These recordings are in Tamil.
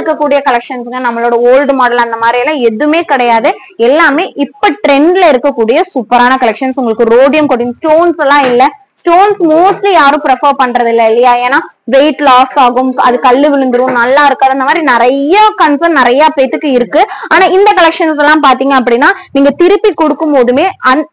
இருக்கக்கூடிய கலெக்ஷன்ஸ்ங்க. நம்மளோட ஓல்டு மாடல் அந்த மாதிரி எல்லாம் எதுவுமே கிடையாது. எல்லாமே இப்ப ட்ரெண்ட்ல இருக்கக்கூடிய சூப்பரான கலெக்ஷன்ஸ். உங்களுக்கு ரோடியம் கோட்டிங் ஸ்டோன்ஸ் எல்லாம் இல்ல. ஸ்டோன்ஸ் மோஸ்ட்லி யாரும் ப்ரெஃபர் பண்றது இல்ல இல்லையா? ஏன்னா வெயிட் லாஸ் ஆகும், அது கல்லு விழுந்துரும், நல்லா இருக்காது, அந்த மாதிரி நிறைய கன்சர்ன் நிறைய பேத்துக்கு இருக்கு. ஆனா இந்த கலெக்ஷன்ஸ் எல்லாம் பாத்தீங்க அப்படின்னா நீங்க திருப்பி கொடுக்கும் போதுமே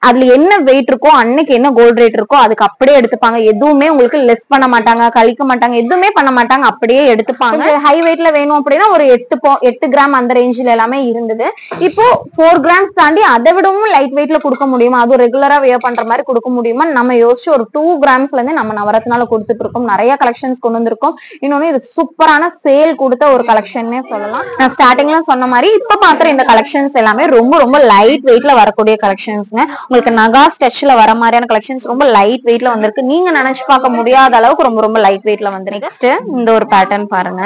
அதுல என்ன வெயிட் இருக்கோ அன்னைக்கு என்ன கோல்ட் ரேட் இருக்கோ அதுக்கு அப்படியே எடுத்துப்பாங்க. எதுவுமே உங்களுக்கு லெஸ் பண்ண மாட்டாங்க, கழிக்க மாட்டாங்க, எதுவுமே பண்ண மாட்டாங்க, அப்படியே எடுத்துப்பாங்க. ஹை வெயிட்ல வேணும் அப்படின்னா ஒரு 8 கிராம் அந்த ரேஞ்சில் எல்லாமே இருந்தது. இப்போ 4 கிராம்ஸ் தாண்டி அதை விடவும் லைட் வெயிட்ல கொடுக்க முடியுமா, அதுவும் ரெகுலரா வியர் பண்ற மாதிரி கொடுக்க முடியுமா நம்ம யோசிச்சு ஒரு 2 கிராம்ஸ்ல இருந்து நம்ம நவரத்னால கொடுத்துட்டு இருக்கோம். நிறைய கலெக்ஷன்ஸ் கொண்டு வந்திருக்கோம். இன்னொன்னு இது சூப்பரான சேல் கொடுத்த ஒரு கலெக்ஷன்னே சொல்லலாம். நான் ஸ்டார்டிங்ல சொன்ன மாதிரி இப்ப பாக்குற இந்த கலெக்ஷன்ஸ் எல்லாமே ரொம்ப ரொம்ப லைட் வெயிட்ல வரக்கூடிய கலெக்ஷன்ஸ்ங்க. உங்களுக்கு நகா ஸ்டெச்ல வர மாதிரியான கலெக்ஷன்ஸ் ரொம்ப லைட் வெயிட்ல வந்திருக்கு. நீங்க நினைச்சு பார்க்க முடியாத அளவுக்கு ரொம்ப ரொம்ப லைட் வெயிட்ல வந்து. நெக்ஸ்ட் இந்த ஒரு பேட்டர்ன் பாருங்க,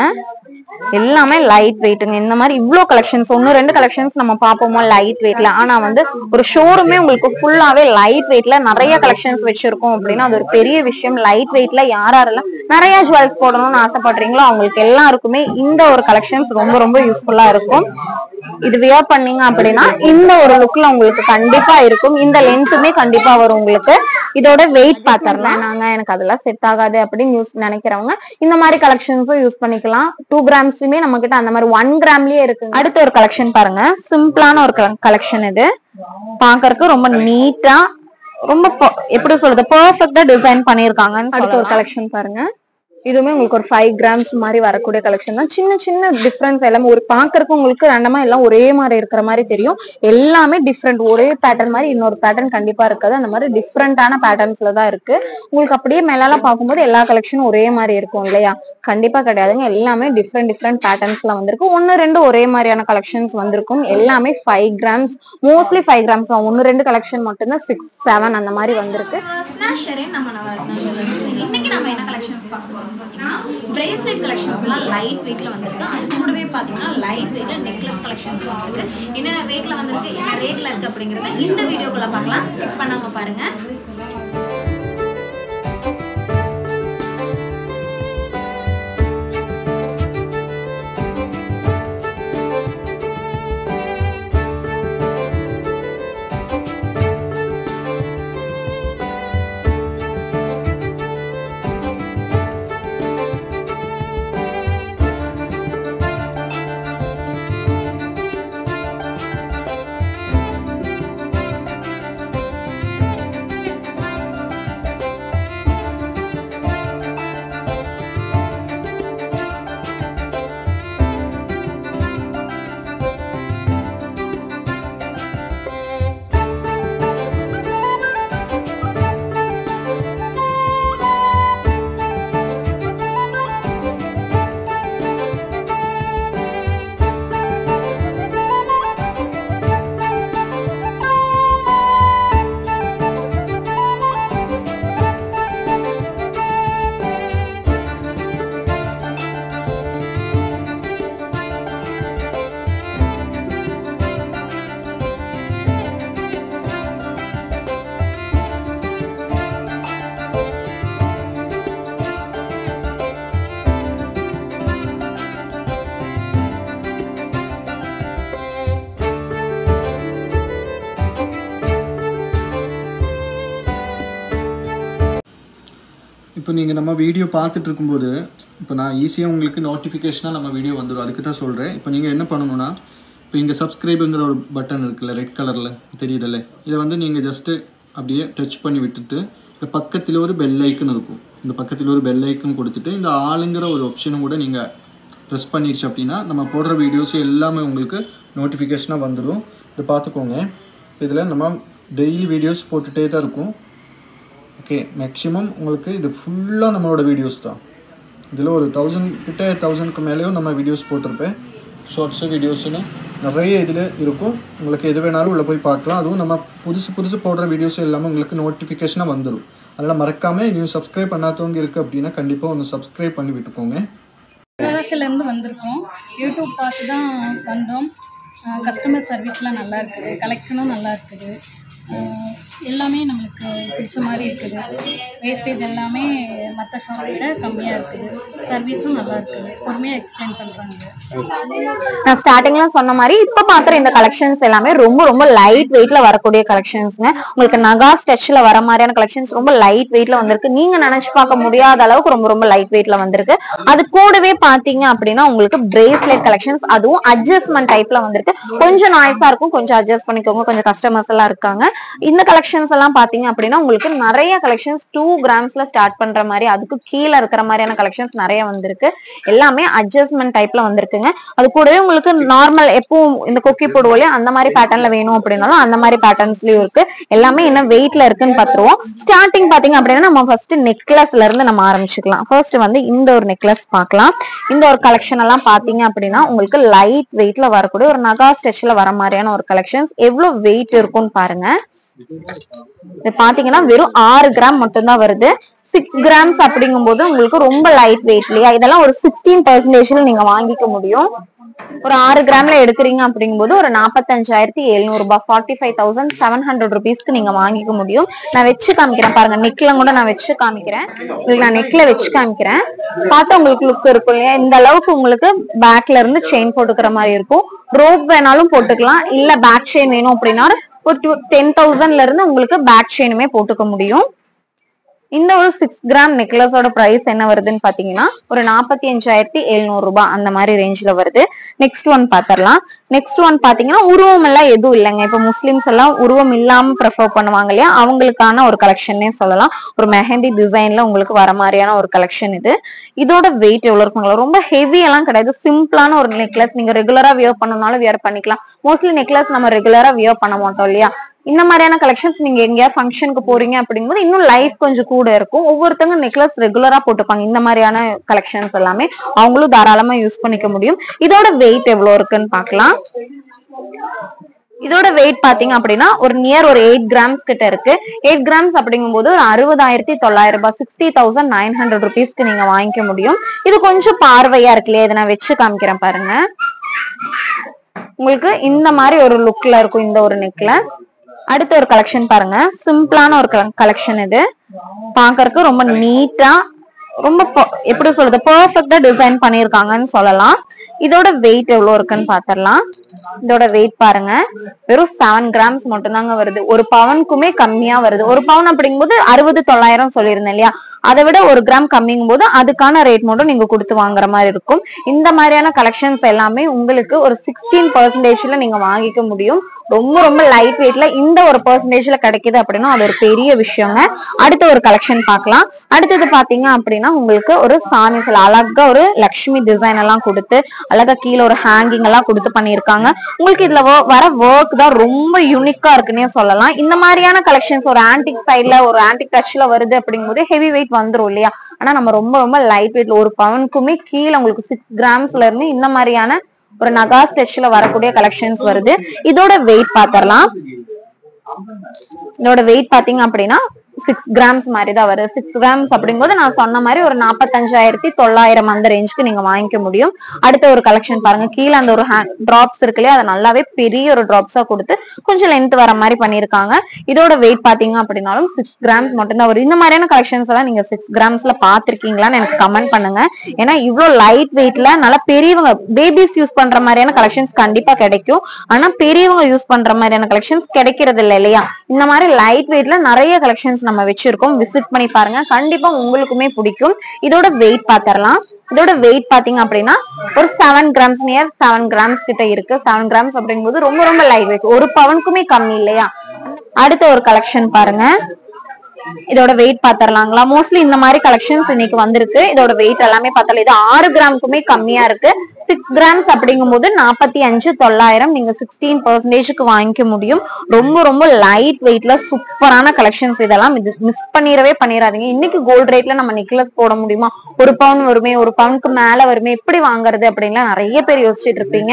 எல்லாமே லைட் வெயிட்டுங்க. இந்த மாதிரி இவ்வளவு கலெக்ஷன்ஸ் 1-2 கலெக்ஷன்ஸ் நம்ம பார்ப்போமோ லைட் வெயிட்ல, ஆனா வந்து ஒரு ஷோரூமே உங்களுக்கு ஃபுல்லாவே லைட் வெயிட்ல நிறைய கலெக்ஷன்ஸ் வச்சிருக்கோம் அப்படின்னா அது ஒரு பெரிய விஷயம். லைட் வெயிட்ல யாரெல்லாம் நிறைய ஜுவல்ஸ் போடணும்னு ஆசைப்படுறீங்களோ அவங்களுக்கு எல்லாருக்குமே இந்த ஒரு கலெக்ஷன்ஸ் ரொம்ப ரொம்ப யூஸ்ஃபுல்லா இருக்கும். இது வியர் பண்ணீங்க அப்படின்னா இந்த ஒரு லுக்ல உங்களுக்கு கண்டிப்பா இருக்கும். இந்த லென்த்துமே கண்டிப்பா வரும் உங்களுக்கு. இதோட வெயிட் பாத்தரலாம் நாங்க எனக்கு அதெல்லாம் செட் ஆகாது அப்படின்னு நினைக்கிறவங்க இந்த மாதிரி கலெக்ஷன்ஸும் யூஸ் பண்ணிக்கலாம். 2 கிராம்ஸ்லயுமே நம்ம கிட்ட அந்த மாதிரி 1 கிராம்லயே இருக்கு. அடுத்த ஒரு கலெக்ஷன் பாருங்க, சிம்பிளான ஒரு கலெக்ஷன். இது பாக்குறதுக்கு ரொம்ப நீட்டா, ரொம்ப எப்படி சொல்றது, பெர்ஃபெக்ட்டா டிசைன் பண்ணிருக்காங்க. அடுத்த ஒரு கலெக்ஷன் பாருங்க, இதுவுமே உங்களுக்கு ஒரு 5 கிராம்ஸ் மாதிரி வரக்கூடிய கலெக்ஷன் தான். சின்ன சின்ன டிஃபரன்ஸ் எல்லாமே ஒரு பாக்குறதுக்கு உங்களுக்கு ரெண்டமா எல்லாம் ஒரே மாதிரி இருக்கிற மாதிரி தெரியும். எல்லாமே டிஃப்ரெண்ட். ஒரே பேட்டர்ன் மாதிரி இன்னொரு பேட்டர்ன் கண்டிப்பா இருக்காது. அந்த மாதிரி டிஃப்ரெண்டான பேட்டர்ன்ஸ்ல தான் இருக்கு. உங்களுக்கு அப்படியே மேலால பார்க்கும்போது எல்லா கலெக்ஷனும் ஒரே மாதிரி இருக்கும் இல்லையா? கண்டிப்பா கிடையாதுங்க. எல்லாமே டிஃப்ரெண்ட் பேட்டர்ன்ஸ்ல வந்திருக்கு. 1-2 ஒரே மாதிரியான கலெக்ஷன்ஸ் வந்திருக்கும். எல்லாமே 5 கிராம்ஸ், மோஸ்ட்லி 5 கிராம்ஸ் தான். 1-2 கலெக்ஷன் மட்டும்தான் 6-7 அந்த மாதிரி வந்திருக்கு. இன்னைக்கு நம்ம என்ன கலெக்ஷன்ஸ் பார்க்க போறோம் பாத்தீங்கன்னா பிரேஸ்லெட் கலெக்ஷன்ஸ் எல்லாம் லைட் வெயிட்ல வந்திருக்கு. அது கூடவே பாத்தீங்கன்னா லைட் வெயிட்ல நெக்லஸ் கலெக்ஷன்ஸ் வந்திருக்கு. என்னென்ன வெயிட்ல வந்திருக்கு, என்ன ரேட்ல இருக்கு அப்படிங்கறத இந்த வீடியோக்குள்ள பார்க்கலாம். ஸ்கிப் பண்ணாம பாருங்க. இப்போ நீங்கள் நம்ம வீடியோ பார்த்துட்டு இருக்கும்போது இப்போ நான் ஈஸியாக உங்களுக்கு நோட்டிஃபிகேஷனாக நம்ம வீடியோ வந்துடும். அதுக்கு தான் சொல்கிறேன். இப்போ நீங்கள் என்ன பண்ணணும்னா, இப்போ இங்கே சப்ஸ்கிரைபுங்கிற ஒரு பட்டன் இருக்குல்ல, ரெட் கலரில் தெரியுதில்ல, இதை வந்து நீங்கள் ஜஸ்ட்டு அப்படியே டச் பண்ணி விட்டுட்டு இந்த பக்கத்தில் ஒரு பெல் ஐக்கன் இருக்கும். இந்த பக்கத்தில் ஒரு பெல் ஐக்கன் கொடுத்துட்டு இந்த ஆளுங்கிற ஒரு ஆப்ஷனும் கூட நீங்கள் ப்ரெஸ் பண்ணிடுச்சு அப்படின்னா நம்ம போடுற வீடியோஸ் எல்லாமே உங்களுக்கு நோட்டிஃபிகேஷனாக வந்துடும். இதை பார்த்துக்கோங்க. இதில் நம்ம டெய்லி வீடியோஸ் போட்டுகிட்டே தான் இருக்கும். ஓகே, மேக்ஸிமம் உங்களுக்கு இது ஃபுல்லாக நம்மளோட வீடியோஸ் தான். இதில் ஒரு 1000க்கு மேலேயும் நம்ம வீடியோஸ் போட்டிருப்பேன். ஷார்ட்ஸு வீடியோஸ்னு நிறைய இதில் இருக்கும். உங்களுக்கு எது வேணாலும் உள்ளே போய் பார்க்கலாம். அதுவும் நம்ம புதுசு போடுற வீடியோஸ் எல்லாமே உங்களுக்கு நோட்டிஃபிகேஷனாக வந்துடும். அதனால் மறக்காமல் நீங்கள் சப்ஸ்கிரைப் பண்ணாதவங்க இருக்குது அப்படின்னா கண்டிப்பாக ஒன்று சப்ஸ்கிரைப் பண்ணி விட்டுக்கோங்க. சிவகாசிலேருந்து வந்திருக்கோம். யூடியூப் பார்த்து தான் வந்தோம். கஸ்டமர் சர்வீஸ்லாம் நல்லா இருக்குது, கலெக்ஷனும் நல்லா இருக்குது. எல்லாமே நம்மளுக்கு பிடிச்ச மாதிரி இருக்குது. வேஸ்டேஜ் எல்லாமே மற்ற ஷாப்பை விட கம்மியாக இருக்குது. சர்வீஸும் நல்லா இருக்குது. பொறுமையாக எக்ஸ்பிளைன் பண்ணுறாங்க. நான் ஸ்டார்டிங்ல சொன்ன மாதிரி இப்ப பாக்குற இந்த கலெக்ஷன்ஸ் எல்லாமே ரொம்ப ரொம்ப லைட் வெயிட்ல வரக்கூடிய கலெக்ஷன்ஸ்ங்க. உங்களுக்கு நகா ஸ்டெச்ல வர மாதிரியான கலெக்ஷன்ஸ் ரொம்ப லைட் வெயிட்ல வந்திருக்கு. நீங்க நினைச்சு பார்க்க முடியாத அளவுக்கு ரொம்ப ரொம்ப லைட் வெயிட்ல வந்திருக்கு. அது கூடவே பாத்தீங்க அப்படின்னா உங்களுக்கு பிரேஸ்லெட் கலெக்ஷன்ஸ், அதுவும் அட்ஜஸ்ட்மெண்ட் டைப்ல வந்திருக்கு. கொஞ்சம் நாய்ஸா இருக்கும், கொஞ்சம் அட்ஜஸ்ட் பண்ணிக்கோங்க. கொஞ்சம் கஸ்டமர்ஸ் எல்லாம் இருக்காங்க. இந்த கலெக்ஷன்ஸ் எல்லாம் பாத்தீங்க அப்படின்னா உங்களுக்கு நிறைய கலெக்ஷன்ஸ் 2 கிராம்ஸ்ல ஸ்டார்ட் பண்ற மாதிரி, அதுக்கு கீழே இருக்கிற மாதிரியான கலெக்ஷன்ஸ் நிறைய வந்திருக்கு. எல்லாமே அட்ஜஸ்ட்மெண்ட் டைப்ல வந்திருக்குங்க. அது கூடவே உங்களுக்கு நார்மல் எப்பவும் இந்த கொக்கி போடுவோம் இல்லையா, அந்த மாதிரி பேட்டர்ன்ல வேணும் அப்படின்னாலும் அந்த மாதிரி பேட்டர்ன்ஸ்லயும் இருக்கு. எல்லாமே என்ன வெயிட்ல இருக்குன்னு பாத்துருவோம். ஸ்டார்டிங் பாத்தீங்க அப்படின்னா நம்ம ஃபர்ஸ்ட் நெக்லஸ்ல இருந்து நம்ம ஆரம்பிச்சுக்கலாம். ஃபர்ஸ்ட் வந்து இந்த ஒரு நெக்லஸ் பார்க்கலாம். இந்த ஒரு கலெக்ஷன் எல்லாம் பாத்தீங்க அப்படின்னா உங்களுக்கு லைட் வெயிட்ல வரக்கூடிய ஒரு நகா ஸ்டெச்ல வர மாதிரியான ஒரு கலெக்ஷன்ஸ். எவ்வளவு வெயிட் இருக்கும்னு பாருங்க. இது பாத்தீங்கன்னா வெறும் 6 கிராம் மட்டும் தான் வருது. 6 கிராம்ஸ் அப்படிங்கும் போது உங்களுக்கு ரொம்ப லைட் வெயிட் இல்லையா. இதெல்லாம் ஒரு 16% நீங்க வாங்கிக்க முடியும். ஒரு 6 கிராம்ல எடுக்கிறீங்க அப்படிங்கும்போது ஒரு 45,700 ரூபாய், 45,700 ருபீஸ்க்கு நீங்க வாங்கிக்க முடியும். நான் வச்சு காமிக்கிறேன் பாருங்க. நெக்ல கூட நான் வச்சு காமிக்கிறேன். உங்களுக்கு நான் நெக்ல வச்சு காமிக்கிறேன். பார்த்தா உங்களுக்கு லுக் இருக்கும் இல்லையா. இந்த அளவுக்கு உங்களுக்கு பேக்ல இருந்து செயின் போட்டுக்கிற மாதிரி இருக்கும். ரோப் வேணாலும் போட்டுக்கலாம், இல்ல பேக் செயின் வேணும் அப்படின்னா ஒரு 10,000ல இருந்து உங்களுக்கு பேக் செயினுமே போட்டுக்க முடியும். இந்த ஒரு 6 கிராம் நெக்லஸோட பிரைஸ் என்ன வருதுன்னு பாத்தீங்கன்னா ஒரு 45,700 ரூபாய் அந்த மாதிரி ரேஞ்ச்ல வருது. நெக்ஸ்ட் ஒன் பாத்திரலாம். நெக்ஸ்ட் ஒன் பாத்தீங்கன்னா உருவம் எல்லாம் எதுவும் இல்லைங்க. இப்ப முஸ்லிம்ஸ் எல்லாம் உருவம் இல்லாம ப்ரிஃபர் பண்ணுவாங்க இல்லையா, அவங்களுக்கான ஒரு கலெக்ஷன்னே சொல்லலாம். ஒரு மெஹந்தி டிசைன்ல உங்களுக்கு வர மாதிரியான ஒரு கலெக்ஷன் இது. இதோட வெயிட் எவ்வளவு இருக்குங்களா, ரொம்ப ஹெவி எல்லாம் கிடையாது. சிம்பிளான ஒரு நெக்லஸ். நீங்க ரெகுலரா வியர் பண்ணனாலும் வியர் பண்ணிக்கலாம். மோஸ்ட்லி நெக்லஸ் நம்ம ரெகுலரா வியர் பண்ண மாட்டோம் இல்லையா. இந்த மாதிரியான கலெக்ஷன்ஸ் நீங்க எங்கேயா ஃபங்க்ஷனுக்கு போறீங்க அப்படிங்கும்போது இன்னும் லைஃப் கொஞ்சம் கூட இருக்கும். ஒவ்வொருத்தங்க நெக்லஸ் ரெகுலரா போட்டுப்பாங்க. இந்த மாதிரியான கலெக்ஷன்ஸ் எல்லாமே அவங்களும் தாராளமா யூஸ் பண்ணிக்க முடியும். இதோட வெயிட் எவ்வளவு இருக்குன்னு பாக்கலாம். இதோட வெயிட் பாத்தீங்க அப்படின்னா ஒரு நியர் ஒரு 8 கிராம்ஸ் கிட்ட இருக்கு. 8 கிராம்ஸ் அப்படிங்கும் போது ஒரு 60,900 ரூபாய், 60,900 ருபீஸ்க்கு நீங்க வாங்கிக்க முடியும். இது கொஞ்சம் பார்வையா இருக்கு இல்லையா. இதை நான் வச்சு காமிக்கிறேன் பாருங்க. உங்களுக்கு இந்த மாதிரி ஒரு லுக்ல இருக்கும் இந்த ஒரு நெக்லஸ். அடுத்த ஒரு கலெக்ஷன் பாருங்க. சிம்பிளான ஒரு கலெக்ஷன். இது பாக்கறதுக்கு ரொம்ப நீட்டா, ரொம்ப எப்படி சொல்றது, பெர்ஃபெக்ட்டா டிசைன் பண்ணிருக்காங்கன்னு சொல்லலாம். இதோட வெயிட் எவ்வளவு இருக்குன்னு பாத்திரலாம். இதோட வெயிட் பாருங்க. வெறும் 7 கிராம்ஸ் மட்டும் தாங்க வருது. ஒரு பவனுக்குமே கம்மியா வருது. ஒரு பவுன் அப்படிங்கும்போது 60,900 சொல்லியிருந்தேன் இல்லையா, அதை விட 1 கிராம் கம்மிங்கும் போது அதுக்கான ரேட் மட்டும் நீங்க கொடுத்து வாங்குற மாதிரி இருக்கும். இந்த மாதிரியான கலெக்ஷன்ஸ் எல்லாமே உங்களுக்கு ஒரு 16% நீங்க வாங்கிக்க முடியும். ரொம்ப ரொம்ப லைட் வெயிட்ல இந்த ஒரு பெர்சன்டேஜ்ல கிடைக்குது அப்படின்னா அது ஒரு பெரிய விஷயங்க. அடுத்த ஒரு கலெக்ஷன் பார்க்கலாம். அடுத்தது பாத்தீங்க அப்படின்னா உங்களுக்கு ஒரு சாமிசில அழகா ஒரு லக்ஷ்மி டிசைன் எல்லாம் கொடுத்து அழகா கீழே ஒரு ஹேங்கிங் எல்லாம் கொடுத்து பண்ணிருக்காங்க. உங்களுக்கு இதுல வர ஒர்க் தான் ரொம்ப யூனிக்கா இருக்குன்னே சொல்லலாம். இந்த மாதிரியான கலெக்ஷன்ஸ் ஒரு ஆன்டிக் சைட்ல ஒரு ஆன்டிக் டச்ல வருது அப்படிங்கும்போது ஹெவி வெயிட் வந்துரும் இல்லையா. ஆனா நம்ம ரொம்ப ரொம்ப லைட் வெயிட்ல ஒரு பவனுக்குமே கீழே உங்களுக்கு 6 கிராம்ஸ்ல இருந்து இந்த மாதிரியான ஒரு நகா ஸ்டெச்ல வரக்கூடிய கலெக்ஷன்ஸ் வருது. இதோட வெயிட் பாத்திரலாம். இதோட வெயிட் பாத்தீங்க அப்படின்னா 6 கிராம்ஸ் மாதிரி தான் வருது. 6 கிராம்ஸ் அப்படிங்கும்போது நான் சொன்ன மாதிரி ஒரு 45,900 அந்த ரேஞ்சுக்கு நீங்க வாங்கிக்க முடியும். அடுத்த ஒரு கலெக்ஷன் பாருங்க. கீழே அந்த ஒரு டிராப்ஸ் இருக்கு இல்லையா, அதை நல்லாவே பெரிய ஒரு டிராப்ஸா கொடுத்து கொஞ்சம் லென்த் வர மாதிரி பண்ணிருக்காங்க. இதோட வெயிட் பாத்தீங்க அப்படின்னாலும் 6 கிராம்ஸ் மட்டும் தான் வரும். இந்த மாதிரியான கலெக்ஷன்ஸ் எல்லாம் நீங்க 6 கிராம்ஸ்ல பாத்திருக்கீங்களான்னு எனக்கு கமெண்ட் பண்ணுங்க. ஏன்னா இவ்வளவு லைட் வெயிட்ல நல்லா பெரியவங்க பேபிஸ் யூஸ் பண்ற மாதிரியான கலெக்ஷன்ஸ் கண்டிப்பா கிடைக்கும். ஆனா பெரியவங்க யூஸ் பண்ற மாதிரியான கலெக்ஷன்ஸ் கிடைக்கிறது இல்லை இல்லையா. இந்த மாதிரி லைட் வெயிட்ல நிறைய கலெக்ஷன்ஸ் நம்ம வச்சிருக்கோம். விசிட் பண்ணி பாருங்க, கண்டிப்பா உங்களுக்குமே பிடிக்கும். இதோட வெயிட் பாத்திரலாம். இதோட வெயிட் பாத்தீங்க அப்படின்னா ஒரு 7 கிராம்ஸ் நியர் 7 கிராம்ஸ் கிட்ட இருக்கு. 7 கிராம்ஸ் அப்படிங்கும்போது ரொம்ப ரொம்ப லைட் வெயிட், ஒரு பவனுக்குமே கம்மி இல்லையா. அடுத்த ஒரு கலெக்ஷன் பாருங்க. இதோட வெயிட் பாத்திரலாங்களா. மோஸ்ட்லி இந்த மாதிரி கலெக்ஷன்ஸ் இன்னைக்கு வந்திருக்கு. இதோட வெயிட் எல்லாமே பார்த்தல இது 6 கிராமுக்குமே கம்மியா இருக்கு. 6 கிராம்ஸ் அப்படிங்கும் போது 45,900 நீங்க 16% வாங்கிக்க முடியும். ரொம்ப ரொம்ப லைட் வெயிட்ல சூப்பரான கலெக்ஷன்ஸ். இதெல்லாம் மிஸ் பண்ணிடாதீங்க. இன்னைக்கு கோல்ட் ரேட்ல நம்ம நெக்லஸ் போட முடியுமா, ஒரு பவுன் வருமே, ஒரு பவுனுக்கு மேல வருமே, எப்படி வாங்குறது அப்படின்லாம் நிறைய பேர் யோசிச்சுட்டு இருப்பீங்க.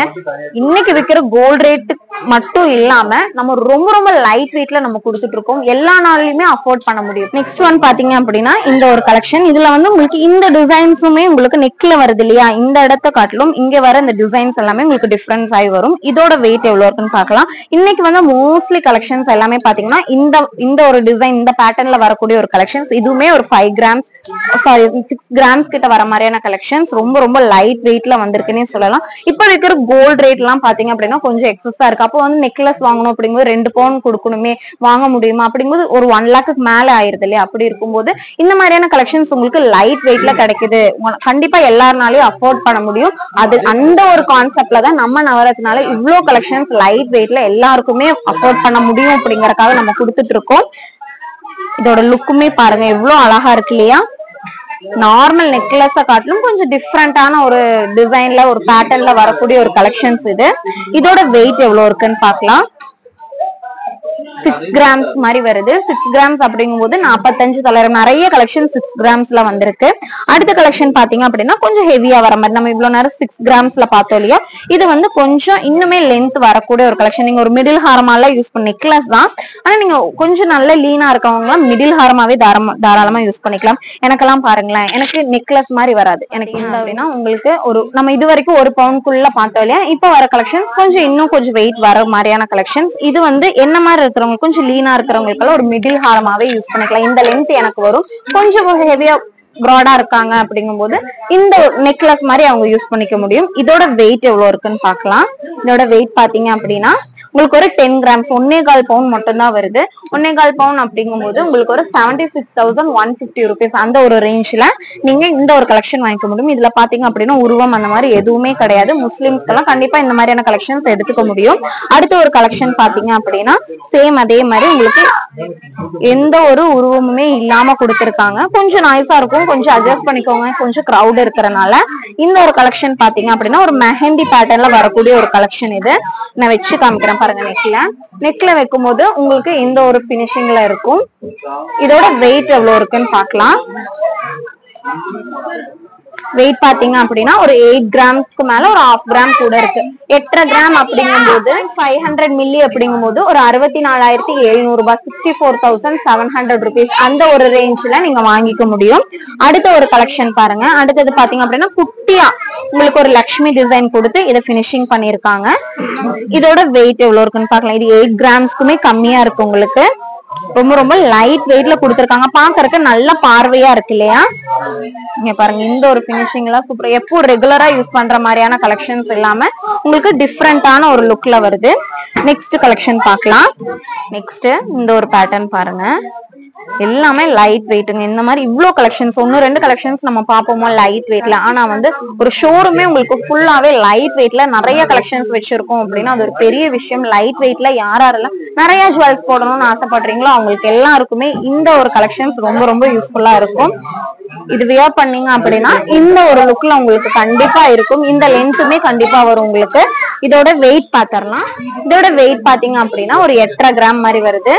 இன்னைக்கு விற்கிற கோல்ட் ரேட்டுக்கு மட்டும் இல்லாம நம்ம ரொம்ப ரொம்ப லைட் வெயிட்ல நம்ம கொடுத்துட்டு இருக்கோம். எல்லா நாள்லயுமே அஃபோர்ட் பண்ண முடியும். நெக்ஸ்ட் ஒன் பாத்தீங்க அப்படின்னா இந்த ஒரு கலெக்ஷன். இதுல வந்து உங்களுக்கு இந்த டிசைன்ஸுமே உங்களுக்கு நெக்ல வருது இல்லையா, இந்த இடத்த காட்டிலும் இங்க வர இந்த டிசைன்ஸ் எல்லாமே உங்களுக்கு டிஃபரன்ஸ் ஆகி வரும். இதோட வெயிட் எவ்வளவு இருக்குன்னு பாக்கலாம். இன்னைக்கு வந்து மோஸ்ட்லி கலெக்ஷன்ஸ் எல்லாமே பாத்தீங்கன்னா இந்த ஒரு டிசைன் இந்த பேட்டர்ன்ல வரக்கூடிய ஒரு கலெக்ஷன்ஸ். இதுவுமே ஒரு 5 கிராம்ஸ் சாரி 6 கிராம்ஸ் கிட்ட வர மாதிரியான கலெக்ஷன்ஸ். ரொம்ப ரொம்ப லைட் வெயிட்ல வந்திருக்குன்னே சொல்லலாம். இப்ப இருக்கிற கோல்ட் ரேட் எல்லாம் பாத்தீங்க அப்படின்னா கொஞ்சம் எக்ஸஸா இருக்கு. அப்போ வந்து நெக்லஸ் வாங்கணும் அப்படிங்கும்போது 2 பவுன் கொடுக்கணுமே, வாங்க முடியுமா அப்படிங்கும்போது ஒரு 1 லாக்கு மேல ஆயிருது இல்லையா. அப்படி இருக்கும்போது இந்த மாதிரியான கலெக்ஷன்ஸ் உங்களுக்கு லைட் வெயிட்ல கிடைக்குது. கண்டிப்பா எல்லாருனாலையும் அஃபோர்ட் பண்ண முடியும். அது அந்த ஒரு கான்செப்ட்ல தான் நம்ம நவரத்னால இவ்வளவு கலெக்ஷன்ஸ் லைட் வெயிட்ல எல்லாருக்குமே அஃபோர்ட் பண்ண முடியும் அப்படிங்கறதுக்காக நம்ம கொடுத்துட்டு இருக்கோம். இதோட லுக்குமே பாருங்க எவ்வளவு அழகா இருக்கு இல்லையா. நார்மல் நெக்லஸ காட்டிலும் கொஞ்சம் டிஃப்ரெண்டான ஒரு டிசைன்ல ஒரு பேட்டர்ன்ல வரக்கூடிய ஒரு கலெக்ஷன்ஸ் இது. இதோட வெயிட் எவ்வளவு இருக்குன்னு பாக்கலாம். 6 கிராம்ஸ் மாதிரி வருது. 6 கிராம்ஸ் அப்படிங்கும்போது 45 நிறைய கலெக்ஷன் 6 கிராம்ஸ்ல வந்திருக்கு. அடுத்த கலெக்ஷன் பாத்தீங்க அப்படின்னா கொஞ்சம் ஹெவியா வர மாதிரி. நம்ம இவ்வளவு நேரம் 6 கிராம்ஸ்ல பார்த்தோம் இல்லையா, இது வந்து கொஞ்சம் இன்னுமே லென்த் வரக்கூடிய ஒரு கலெக்ஷன். நீங்க ஒரு மிடில் ஹாரமால யூஸ் பண்ண நெக்லஸ் தான், ஆனா நீங்க கொஞ்சம் நல்ல லீனா இருக்கவங்க மிடில் ஹாரமாவே தாராளமா யூஸ் பண்ணிக்கலாம். எனக்கெல்லாம் பாருங்களேன், எனக்கு நெக்லஸ் மாதிரி வராது. எனக்கு இந்த அப்படின்னா உங்களுக்கு ஒரு நம்ம இது வரைக்கும் 1 பவுனுக்குள்ள பார்த்தோம் இல்லையா, இப்ப வர கலெக்ஷன்ஸ் கொஞ்சம் இன்னும் கொஞ்சம் வெயிட் வர மாதிரியான கலெக்ஷன்ஸ். இது வந்து என்ன மாதிரி இருக்கிறவங்க கொஞ்சம் லீனா இருக்கிறவங்களுக்கு ஒரு மிடில் ஹாரமாவே யூஸ் பண்ணிக்கலாம். இந்த லென்த் எனக்கு வரும். கொஞ்சம் ஹெவியா ப்ராடா இருக்காங்க அப்படிங்கும்போது இந்த நெக்லஸ் மாதிரி அவங்க யூஸ் பண்ணிக்க முடியும். இதோட வெயிட் எவ்வளவு இருக்குன்னு பாக்கலாம். இதோட வெயிட் பாத்தீங்க அப்படின்னா உங்களுக்கு ஒரு 10 கிராம்ஸ் 1.25 பவுன் மட்டும் தான் வருது. 1.25 பவுன் அப்படிங்கும்போது உங்களுக்கு ஒரு 76,150 rupees அந்த ஒரு ரேஞ்ச்ல நீங்க இந்த ஒரு கலெக்ஷன் வாங்கிக்க முடியும். இதுல பாத்தீங்க அப்படின்னா உருவம் அந்த மாதிரி எதுவுமே கிடையாது. முஸ்லிம்ஸ்க்கெல்லாம் கண்டிப்பா இந்த மாதிரியான கலெக்ஷன்ஸ் எடுத்துக்க முடியும். அடுத்த ஒரு கலெக்ஷன் பாத்தீங்க அப்படின்னா சேம் அதே மாதிரி உங்களுக்கு எந்த ஒரு உருவமுமே இல்லாம கொடுத்திருக்காங்க. கொஞ்சம் நாய்ஸா இருக்கும், கொஞ்சம் அட்ஜஸ்ட் பண்ணிக்கோங்க. கொஞ்சம் கிரௌட் இருக்கிறனால இந்த ஒரு கலெக்ஷன் பாத்தீங்க அப்படின்னா ஒரு மெஹந்தி பேட்டர்ன்ல வரக்கூடிய ஒரு கலெக்ஷன். இது நான் வச்சு காமிக்கிறேன் பாருங்க. நெக்ல வைக்கும் போது உங்களுக்கு இந்த ஒரு பினிஷிங்ல இருக்கும். இதோட வெயிட் எவ்வளவு இருக்குன்னு பாக்கலாம். வெயிட் பாத்தீங்க அப்படின்னா ஒரு 8 கிராம்ஸ்க்கு மேல ஒரு 1/2 கிராம் கூட இருக்கு. 8.5 கிராம் அப்படிங்கும்போது 500 மில்லி அப்படிங்கும்போது ஒரு 64,700 ரூபாய் 64,700 rupees அந்த ஒரு ரேஞ்ச்ல நீங்க வாங்கிக்க முடியும். அடுத்த ஒரு கலெக்ஷன் பாருங்க. அடுத்தது பாத்தீங்க அப்படின்னா குட்டியா உங்களுக்கு ஒரு லக்ஷ்மி டிசைன் கொடுத்து இதை பினிஷிங் பண்ணிருக்காங்க. இதோட வெயிட் எவ்வளவு இருக்குன்னு பாக்கலாம். இது 8 கிராம்ஸ்க்குமே கம்மியா இருக்கு. உங்களுக்கு ரொம்ப ரொம்ப லைட் வெயிட்ல கொடுத்திருக்காங்க. பாக்குறதுக்கு நல்ல பார்வையா இருக்கு இல்லையா. இங்க பாருங்க இந்த ஒரு பினிஷிங் எல்லாம் சூப்பர். எப்போ ரெகுலரா யூஸ் பண்ற மாதிரியான கலெக்ஷன்ஸ் இல்லாம உங்களுக்கு டிஃப்ரெண்டான ஒரு லுக்ல வருது. நெக்ஸ்ட் கலெக்ஷன் பார்க்கலாம். நெக்ஸ்ட் இந்த ஒரு பேட்டர்ன் பாருங்க. எல்லாமே லைட் வெயிட்டுங்க. இந்த மாதிரி இவ்வளவு கலெக்ஷன்ஸ் 1-2 கலெக்ஷன்ஸ் நம்ம பார்ப்போமோ லைட் வெயிட்ல, ஆனா வந்து ஒரு ஷோரூமே உங்களுக்கு ஃபுல்லாவே லைட் வெயிட்ல நிறைய கலெக்ஷன்ஸ் வச்சிருக்கோம் அப்படின்னா அது ஒரு பெரிய விஷயம். லைட் வெயிட்ல யாரெல்லாம் நிறைய ஜுவல்ஸ் போடணும்னு ஆசைப்படுறீங்களோ அவங்களுக்கு எல்லாருக்குமே இந்த ஒரு கலெக்ஷன்ஸ் ரொம்ப ரொம்ப யூஸ்ஃபுல்லா இருக்கும். இது வியர் பண்ணீங்க அப்படின்னா இந்த ஒரு லுக்ல உங்களுக்கு கண்டிப்பா இருக்கும். இந்த லென்த்துமே கண்டிப்பா வரும் உங்களுக்கு. இதோட வெயிட் பாத்திரலாம். இதோட வெயிட் பாத்தீங்க அப்படின்னா ஒரு 8.5 கிராம் மாதிரி வருது.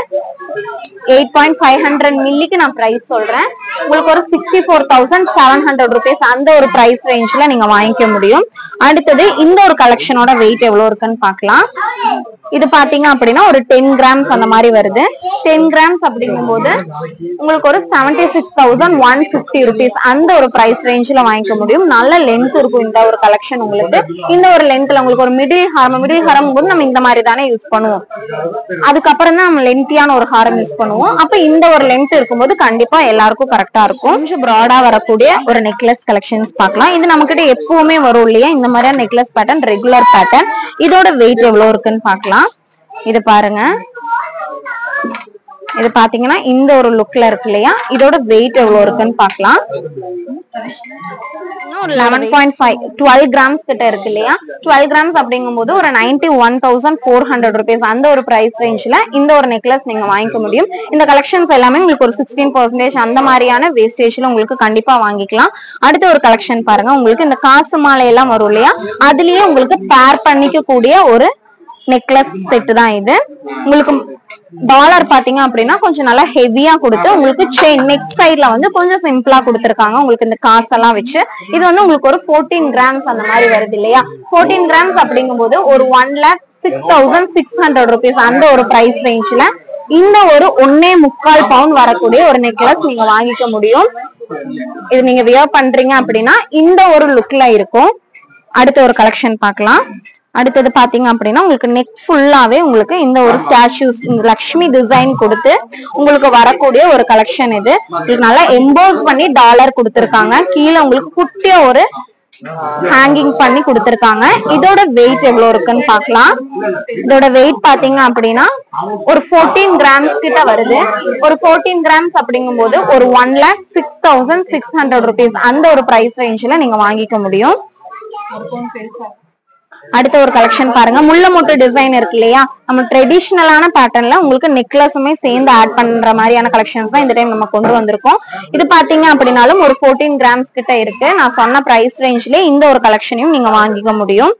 8.500 மில்லிக்கு நான் பிரைஸ் சொல்றேன். உங்களுக்கு ஒரு 64,700 rupees அந்த ஒரு பிரைஸ் ரேஞ்ச்ல நீங்க வாங்கிக்க முடியும். அடுத்தது இந்த ஒரு கலெக்ஷனோட வெயிட் எவ்வளவு இருக்குன்னு பாக்கலாம். இது பாத்தீங்க அப்படின்னா ஒரு 10 கிராம்ஸ் அந்த மாதிரி வருது. 10 கிராம்ஸ் அப்படிங்கும் போது உங்களுக்கு ஒரு 76,150 rupees அந்த ஒரு பிரைஸ் ரேஞ்ச்ல வாங்கிக்க முடியும். நல்ல லென்த் இருக்கும் இந்த ஒரு கலெக்ஷன் உங்களுக்கு. இந்த ஒரு லென்த்ல உங்களுக்கு ஒரு மிடில் ஹாரம் போது நம்ம இந்த மாதிரி தானே யூஸ் பண்ணுவோம். அதுக்கப்புறம் தான் நம்ம லென்த்தியான ஒரு ஹாரம் யூஸ் பண்ணுவோம். அப்ப இந்த ஒரு லென்த் இருக்கும்போது கண்டிப்பா எல்லாருக்கும் கரெக்டா இருக்கும். கொஞ்சம் ப்ராடா வரக்கூடிய ஒரு நெக்லஸ் கலெக்ஷன்ஸ் பார்க்கலாம். இது நம்ம கிட்ட எப்பவுமே வரும் இல்லையா இந்த மாதிரியான நெக்லஸ் பேட்டர்ன், ரெகுலர் பேட்டர்ன். இதோட வெயிட் எவ்வளவு இருக்குன்னு பாக்கலாம். இது பாருங்க. இது பாத்தீங்கன்னா இந்த ஒரு லுக்ல இருக்கு இல்லையா. இதோட வெயிட் எவ்வளவு இருக்குன்னு பாக்கலாம். ஒரு 11.5 12 கிராம்ஸ் கிட்ட இருக்கு இல்லையா. 12 கிராம்ஸ் அப்படிங்கும் போது ஒரு 91,400 rupees அந்த ஒரு பிரைஸ் ரேஞ்ச்ல இந்த ஒரு நெக்லஸ் நீங்க வாங்கிக்க முடியும். இந்த கலெக்ஷன்ஸ் எல்லாமே உங்களுக்கு ஒரு 16% அந்த மாதிரியான வேஸ்டேஜ்ல உங்களுக்கு கண்டிப்பா வாங்கிக்கலாம். அடுத்த ஒரு கலெக்ஷன் பாருங்க. உங்களுக்கு இந்த காசு மாலை எல்லாம் வரும் இல்லையா, அதுலயே உங்களுக்கு பேர் பண்ணிக்க கூடிய ஒரு நெக்லஸ் செட் தான் இது. உங்களுக்கு டாலர் பாத்தீங்க அப்படின்னா கொஞ்சம் நல்லா ஹெவியா கொடுத்து உங்களுக்கு செயின் நெக் சைட்ல வந்து கொஞ்சம் சிம்பிளா கொடுத்திருக்காங்க. உங்களுக்கு இந்த காசெல்லாம் வச்சு இது வந்து உங்களுக்கு ஒரு 14 கிராம்ஸ் அந்த மாதிரி வருது இல்லையா. 14 கிராம்ஸ் அப்படிங்கும் போது ஒரு 1,00,000 6600 rupees அந்த ஒரு பிரைஸ் ரேஞ்ச்ல இந்த ஒரு 1.25 பவுண்ட் வரக்கூடிய ஒரு நெக்லஸ் நீங்க வாங்கிக்க முடியும். இது நீங்க வியர் பண்றீங்க அப்படின்னா இந்த ஒரு லுக்ல இருக்கும். அடுத்த ஒரு கலெக்ஷன் பார்க்கலாம். அடுத்தது பாத்தீங்க அப்படின்னா உங்களுக்கு நெக் ஃபுல்லாவே உங்களுக்கு இந்த ஒரு ஸ்டாச்சுஸ் லக்ஷ்மி டிசைன் கொடுத்து உங்களுக்கு வரக்கூடிய ஒரு கலெக்ஷன். இது நல்லா எம்போஸ் பண்ணி டாலர் கொடுத்திருக்காங்க. கீழே உங்களுக்கு குட்டியா ஒரு ஹேங்கிங் பண்ணி கொடுத்திருக்காங்க. இதோட வெயிட் எவ்வளவு இருக்குன்னு பார்க்கலாம். இதோட வெயிட் பாத்தீங்க அப்படின்னா ஒரு 14 கிராம்ஸ் கிட்ட வருது. ஒரு 14 கிராம்ஸ் அப்படிங்கும் போது ஒரு 1,06,600 rupees அந்த ஒரு பிரைஸ் ரேஞ்ச்ல நீங்க வாங்கிக்க முடியும். அடுத்த ஒரு கலெக்ஷன் பாருங்க. முள்ள மொட்டு டிசைன் இருக்கு இல்லையா, நம்ம ட்ரெடிஷனலான பேட்டர்ன்ல உங்களுக்கு நெக்லஸுமே சேர்ந்து ஆட் பண்ற மாதிரியான கலெக்ஷன்ஸ் தான் இந்த டைம் நம்ம கொண்டு வந்திருக்கோம். இது பாத்தீங்க அப்படின்னாலும் ஒரு 14 கிராம்ஸ் கிட்ட இருக்கு. நான் சொன்ன பிரைஸ் ரேஞ்ச்லயே இந்த ஒரு கலெக்ஷனையும் நீங்க வாங்கிக்க முடியும்.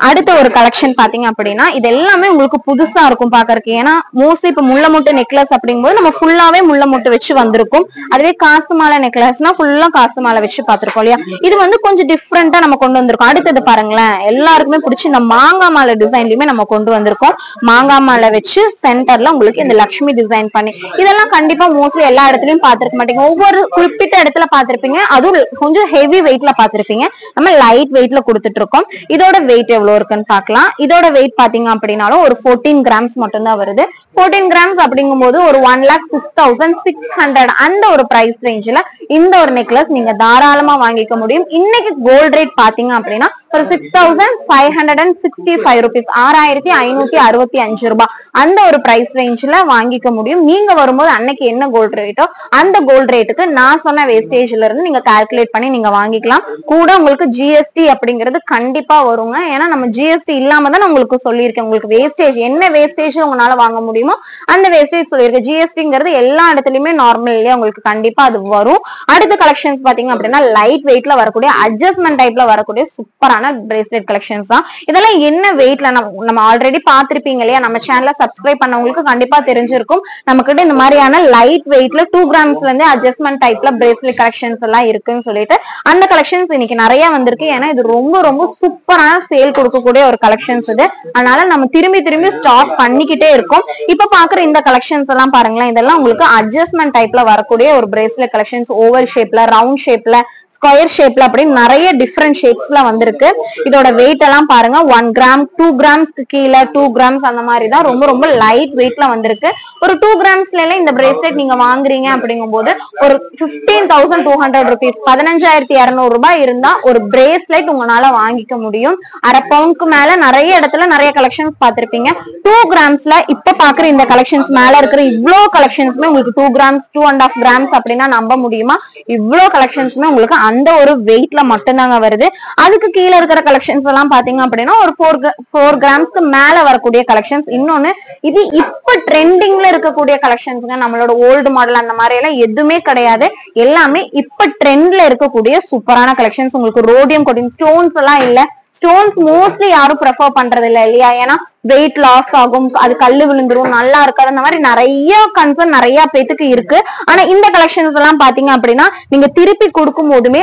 அடுத்த ஒரு கலெக்ஷன் பாத்தீங்க அப்படின்னா இது எல்லாமே உங்களுக்கு புதுசா இருக்கும் பாக்கறதுக்கு. ஏன்னா மோஸ்ட்லி இப்ப முள்ள மொட்டு நெக்லஸ் அப்படிங்கும்போது நம்ம ஃபுல்லாவே முள்ள மொட்டு வச்சு வந்திருக்கும். அதுவே காசு மாலை நெக்லஸ்னா ஃபுல்லா காசு மாலை வச்சு பாத்திருக்கோம் இல்லையா. இது வந்து கொஞ்சம் டிஃப்ரெண்டா நம்ம கொண்டு வந்திருக்கோம். அடுத்தது பாருங்களேன், எல்லாருக்குமே பிடிச்சி இந்த மாங்காய் மாலை டிசைன்லயுமே நம்ம கொண்டு வந்திருக்கோம். மாங்காய் மாலை வச்சு சென்டர்ல உங்களுக்கு இந்த லக்ஷ்மி டிசைன் பண்ணி, இதெல்லாம் கண்டிப்பா மோஸ்ட்லி எல்லா இடத்துலயும் பாத்திருக்க மாட்டீங்க. ஒவ்வொரு குறிப்பிட்ட இடத்துல பாத்திருப்பீங்க. அதுவும் கொஞ்சம் ஹெவி வெயிட்ல பாத்திருப்பீங்க. நம்ம லைட் வெயிட்ல கொடுத்துட்டு இருக்கோம். இதோட வெயிட் எவ்வளவு இருக்குன்னு பார்க்கலாம். இதோட வெயிட் பாத்தீங்க அப்படின்னாலும் ஒரு 14 கிராம்ஸ் மட்டும் தான் வருது. 14 கிராம்ஸ் அப்படிங்கும் போது ஒரு 1,06,600 அந்த ஒரு பிரைஸ் ரேஞ்ச்ல இந்த ஒரு நெக்லஸ் நீங்க தாராளமா வாங்கிக்க முடியும். இன்னைக்கு கோல்ட் ரேட் பாத்தீங்க அப்படின்னா ஒரு 6,565 rupees 6,565 ரூபாய் அந்த ஒரு பிரைஸ் ரேஞ்ச்ல வாங்கிக்க முடியும். நீங்க வரும்போது அன்னைக்கு என்ன கோல்ட் ரேட்டோ அந்த கோல்ட் ரேட்டுக்கு நான் சொன்ன வேஸ்டேஜ்ல இருந்து நீங்க கால்குலேட் பண்ணி நீங்க வாங்கிக்கலாம். கூட உங்களுக்கு ஜிஎஸ்டி அப்படிங்கிறது கண்டிப்பா வருங்க. ஏன்னா நம்ம ஜிஎஸ்டி இல்லாம தான் நான் உங்களுக்கு சொல்லியிருக்கேன். உங்களுக்கு வேஸ்டேஜ் என்ன வேஸ்டேஜ் உங்களால வாங்க முடியுமோ அந்த வேஸ்டேஜ் சொல்லியிருக்கேன். ஜிஎஸ்டிங்கிறது எல்லா இடத்துலயுமே நார்மல் இல்லையா, உங்களுக்கு கண்டிப்பா அது வரும். அடுத்த கலெக்ஷன்ஸ் பாத்தீங்க அப்படின்னா லைட் வெயிட்ல வரக்கூடிய அட்ஜஸ்ட்மெண்ட் டைப்ல வரக்கூடிய சூப்பரான பிரேஸ்லெட் கலெக்ஷன்ஸ் தான். இதெல்லாம் என்ன வெயிட்ல நம்ம ஆல்ரெடி பாத்திருப்பீங்க இல்லையா, நம்ம சேனலை சப்ஸ்கிரைப் பண்ணவங்களுக்கு கண்டிப்பா தெரிஞ்சிருக்கும். நம்ம கிட்ட இந்த மாதிரியான லைட் வெயிட்ல 2 கிராம்ஸ்ல இருந்து அட்ஜஸ்ட்மெண்ட் டைப்ல பிரேஸ்லெட் கலெக்ஷன்ஸ் எல்லாம் இருக்குன்னு சொல்லிட்டு அந்த கலெக்ஷன்ஸ் இன்னைக்கு நிறைய வந்திருக்கு. ஏன்னா இது ரொம்ப ரொம்ப சூப்பரான சேல் கொடுக்கக்கூடிய ஒரு கலெக்ஷன்ஸ் இது. அதனால நம்ம திரும்பி திரும்பி ஸ்டாக் பண்ணிக்கிட்டே இருக்கோம். இப்ப பாக்குற இந்த கலெக்ஷன்ஸ் எல்லாம் பாருங்களேன், இதெல்லாம் உங்களுக்கு அட்ஜஸ்ட்மெண்ட் டைப்ல வரக்கூடிய ஒரு பிரேஸ்லெட் கலெக்ஷன்ஸ். ஓவல் ஷேப்ல, ரவுண்ட் ஷேப்ல, ஸ்கொயர் ஷேப்ல அப்படின்னு நிறைய டிஃப்ரெண்ட் ஷேப்ஸ்ல வந்திருக்கு. இதோட வெயிட் எல்லாம் பாருங்க 1 கிராம் 2 கிராம்ஸ்க்கு கீழே 2 கிராம்ஸ் அந்த மாதிரி தான் ரொம்ப ரொம்ப லைட் வெயிட்ல வந்திருக்கு. ஒரு 2 கிராம்ஸ்ல எல்லாம் இந்த பிரேஸ்லெட் நீங்க வாங்குறீங்க அப்படிங்கும் போது ஒரு 15,200 rupees 15,200 ரூபாய் இருந்தா ஒரு பிரேஸ்லெட் உங்களால வாங்கிக்க முடியும். அரை பவுனுக்கு மேல நிறைய இடத்துல நிறைய கலெக்ஷன்ஸ் பாத்திருப்பீங்க. 2 கிராம்ஸ்ல இப்ப பாக்குற இந்த கலெக்ஷன்ஸ் மேல இருக்கிற இவ்வளவு கலெக்ஷன்ஸ்மே உங்களுக்கு 2 கிராம்ஸ் 2.5 கிராம்ஸ் அப்படின்னா நம்ப முடியுமா? இவ்வளவு கலெக்ஷன்ஸ்மே உங்களுக்கு அந்த ஒரு வெயிட்ல மட்டும்தாங்க வருது. அதுக்கு கீழே இருக்கிற கலெக்ஷன்ஸ் எல்லாம் பாத்தீங்க அப்படின்னா ஒரு 4 கிராம்ஸ்க்கு மேல வரக்கூடிய கலெக்ஷன்ஸ். இன்னொன்னு இது இப்ப ட்ரெண்டிங்ல இருக்கக்கூடிய கலெக்ஷன்ஸ்ங்க. நம்மளோட ஓல்டு மாடல் அந்த மாதிரி எல்லாம் எதுவுமே கிடையாது. எல்லாமே இப்ப ட்ரெண்ட்ல இருக்கக்கூடிய சூப்பரான கலெக்ஷன்ஸ். உங்களுக்கு ரோடியம் கோட்டிங் ஸ்டோன்ஸ் எல்லாம் இல்ல. ஸ்டோன்ஸ் மோஸ்ட்லி யாரும் ப்ரெஃபர் பண்றது இல்ல இல்லையா, ஏன்னா வெயிட் லாஸ் ஆகும், அது கல்லு விழுந்துரும், நல்லா இருக்காது, அந்த மாதிரி நிறைய கன்சர்ன் நிறைய பேத்துக்கு இருக்கு. ஆனா இந்த கலெக்ஷன்ஸ் எல்லாம் பாத்தீங்க அப்படின்னா நீங்க திருப்பி கொடுக்கும் போதுமே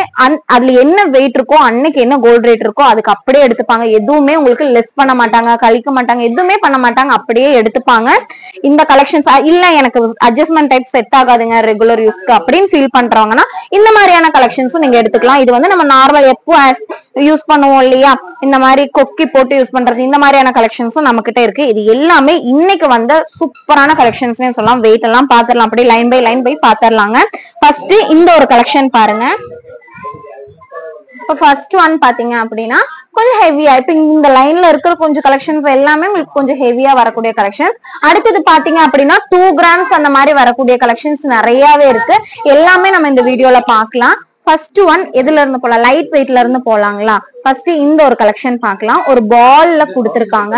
அதுல என்ன வெயிட் இருக்கோ அன்னைக்கு என்ன கோல்ட் ரேட் இருக்கோ அதுக்கு அப்படியே எடுத்துப்பாங்க. எதுவுமே உங்களுக்கு லெஸ் பண்ண மாட்டாங்க, கழிக்க மாட்டாங்க, எதுவுமே பண்ண மாட்டாங்க, அப்படியே எடுத்துப்பாங்க. இந்த கலெக்ஷன்ஸ் இல்ல எனக்கு அட்ஜஸ்ட்மெண்ட் டைப் செட் ஆகாதுங்க ரெகுலர் யூஸ்க்கு அப்படின்னு ஃபீல் பண்றவங்கன்னா இந்த மாதிரியான கலெக்ஷன்ஸும் நீங்க எடுத்துக்கலாம். இது வந்து நம்ம நார்மல் எப்போ யூஸ் பண்ணுவோம் இல்லையா, இந்த மாதிரி கொக்கி போட்டு யூஸ் பண்றது, இந்த மாதிரியான கலெக்ஷன்ஸும் நம்ம கிட்ட இருக்கு. இது எல்லாமே இன்னைக்கு வந்த சூப்பரான கலெக்ஷன்ஸ் சொல்லலாம். வெயிட் எல்லாம் பாத்திரலாம், அப்படியே லைன் பை லைன் பை பாத்திரலாங்க. ஃபர்ஸ்ட் இந்த ஒரு கலெக்ஷன் பாருங்க. இப்ப ஃபர்ஸ்ட் ஒன் பாத்தீங்க அப்படின்னா கொஞ்சம் ஹெவியா, இப்ப இந்த லைன்ல இருக்கிற கொஞ்சம் கலெக்ஷன்ஸ் எல்லாமே உங்களுக்கு கொஞ்சம் ஹெவியா வரக்கூடிய கலெக்ஷன்ஸ். அடுத்தது பாத்தீங்க அப்படின்னா 2 கிராம்ஸ் அந்த மாதிரி வரக்கூடிய கலெக்ஷன்ஸ் நிறையவே இருக்கு. எல்லாமே நம்ம இந்த வீடியோல பாக்கலாம். ஃபர்ஸ்ட் ஒன் எதுல இருந்து போலாம், லைட் வெயிட்ல இருந்து போலாங்களா. ஃபர்ஸ்ட் இந்த ஒரு கலெக்ஷன் பார்க்கலாம். ஒரு பால்ல கொடுத்திருக்காங்க.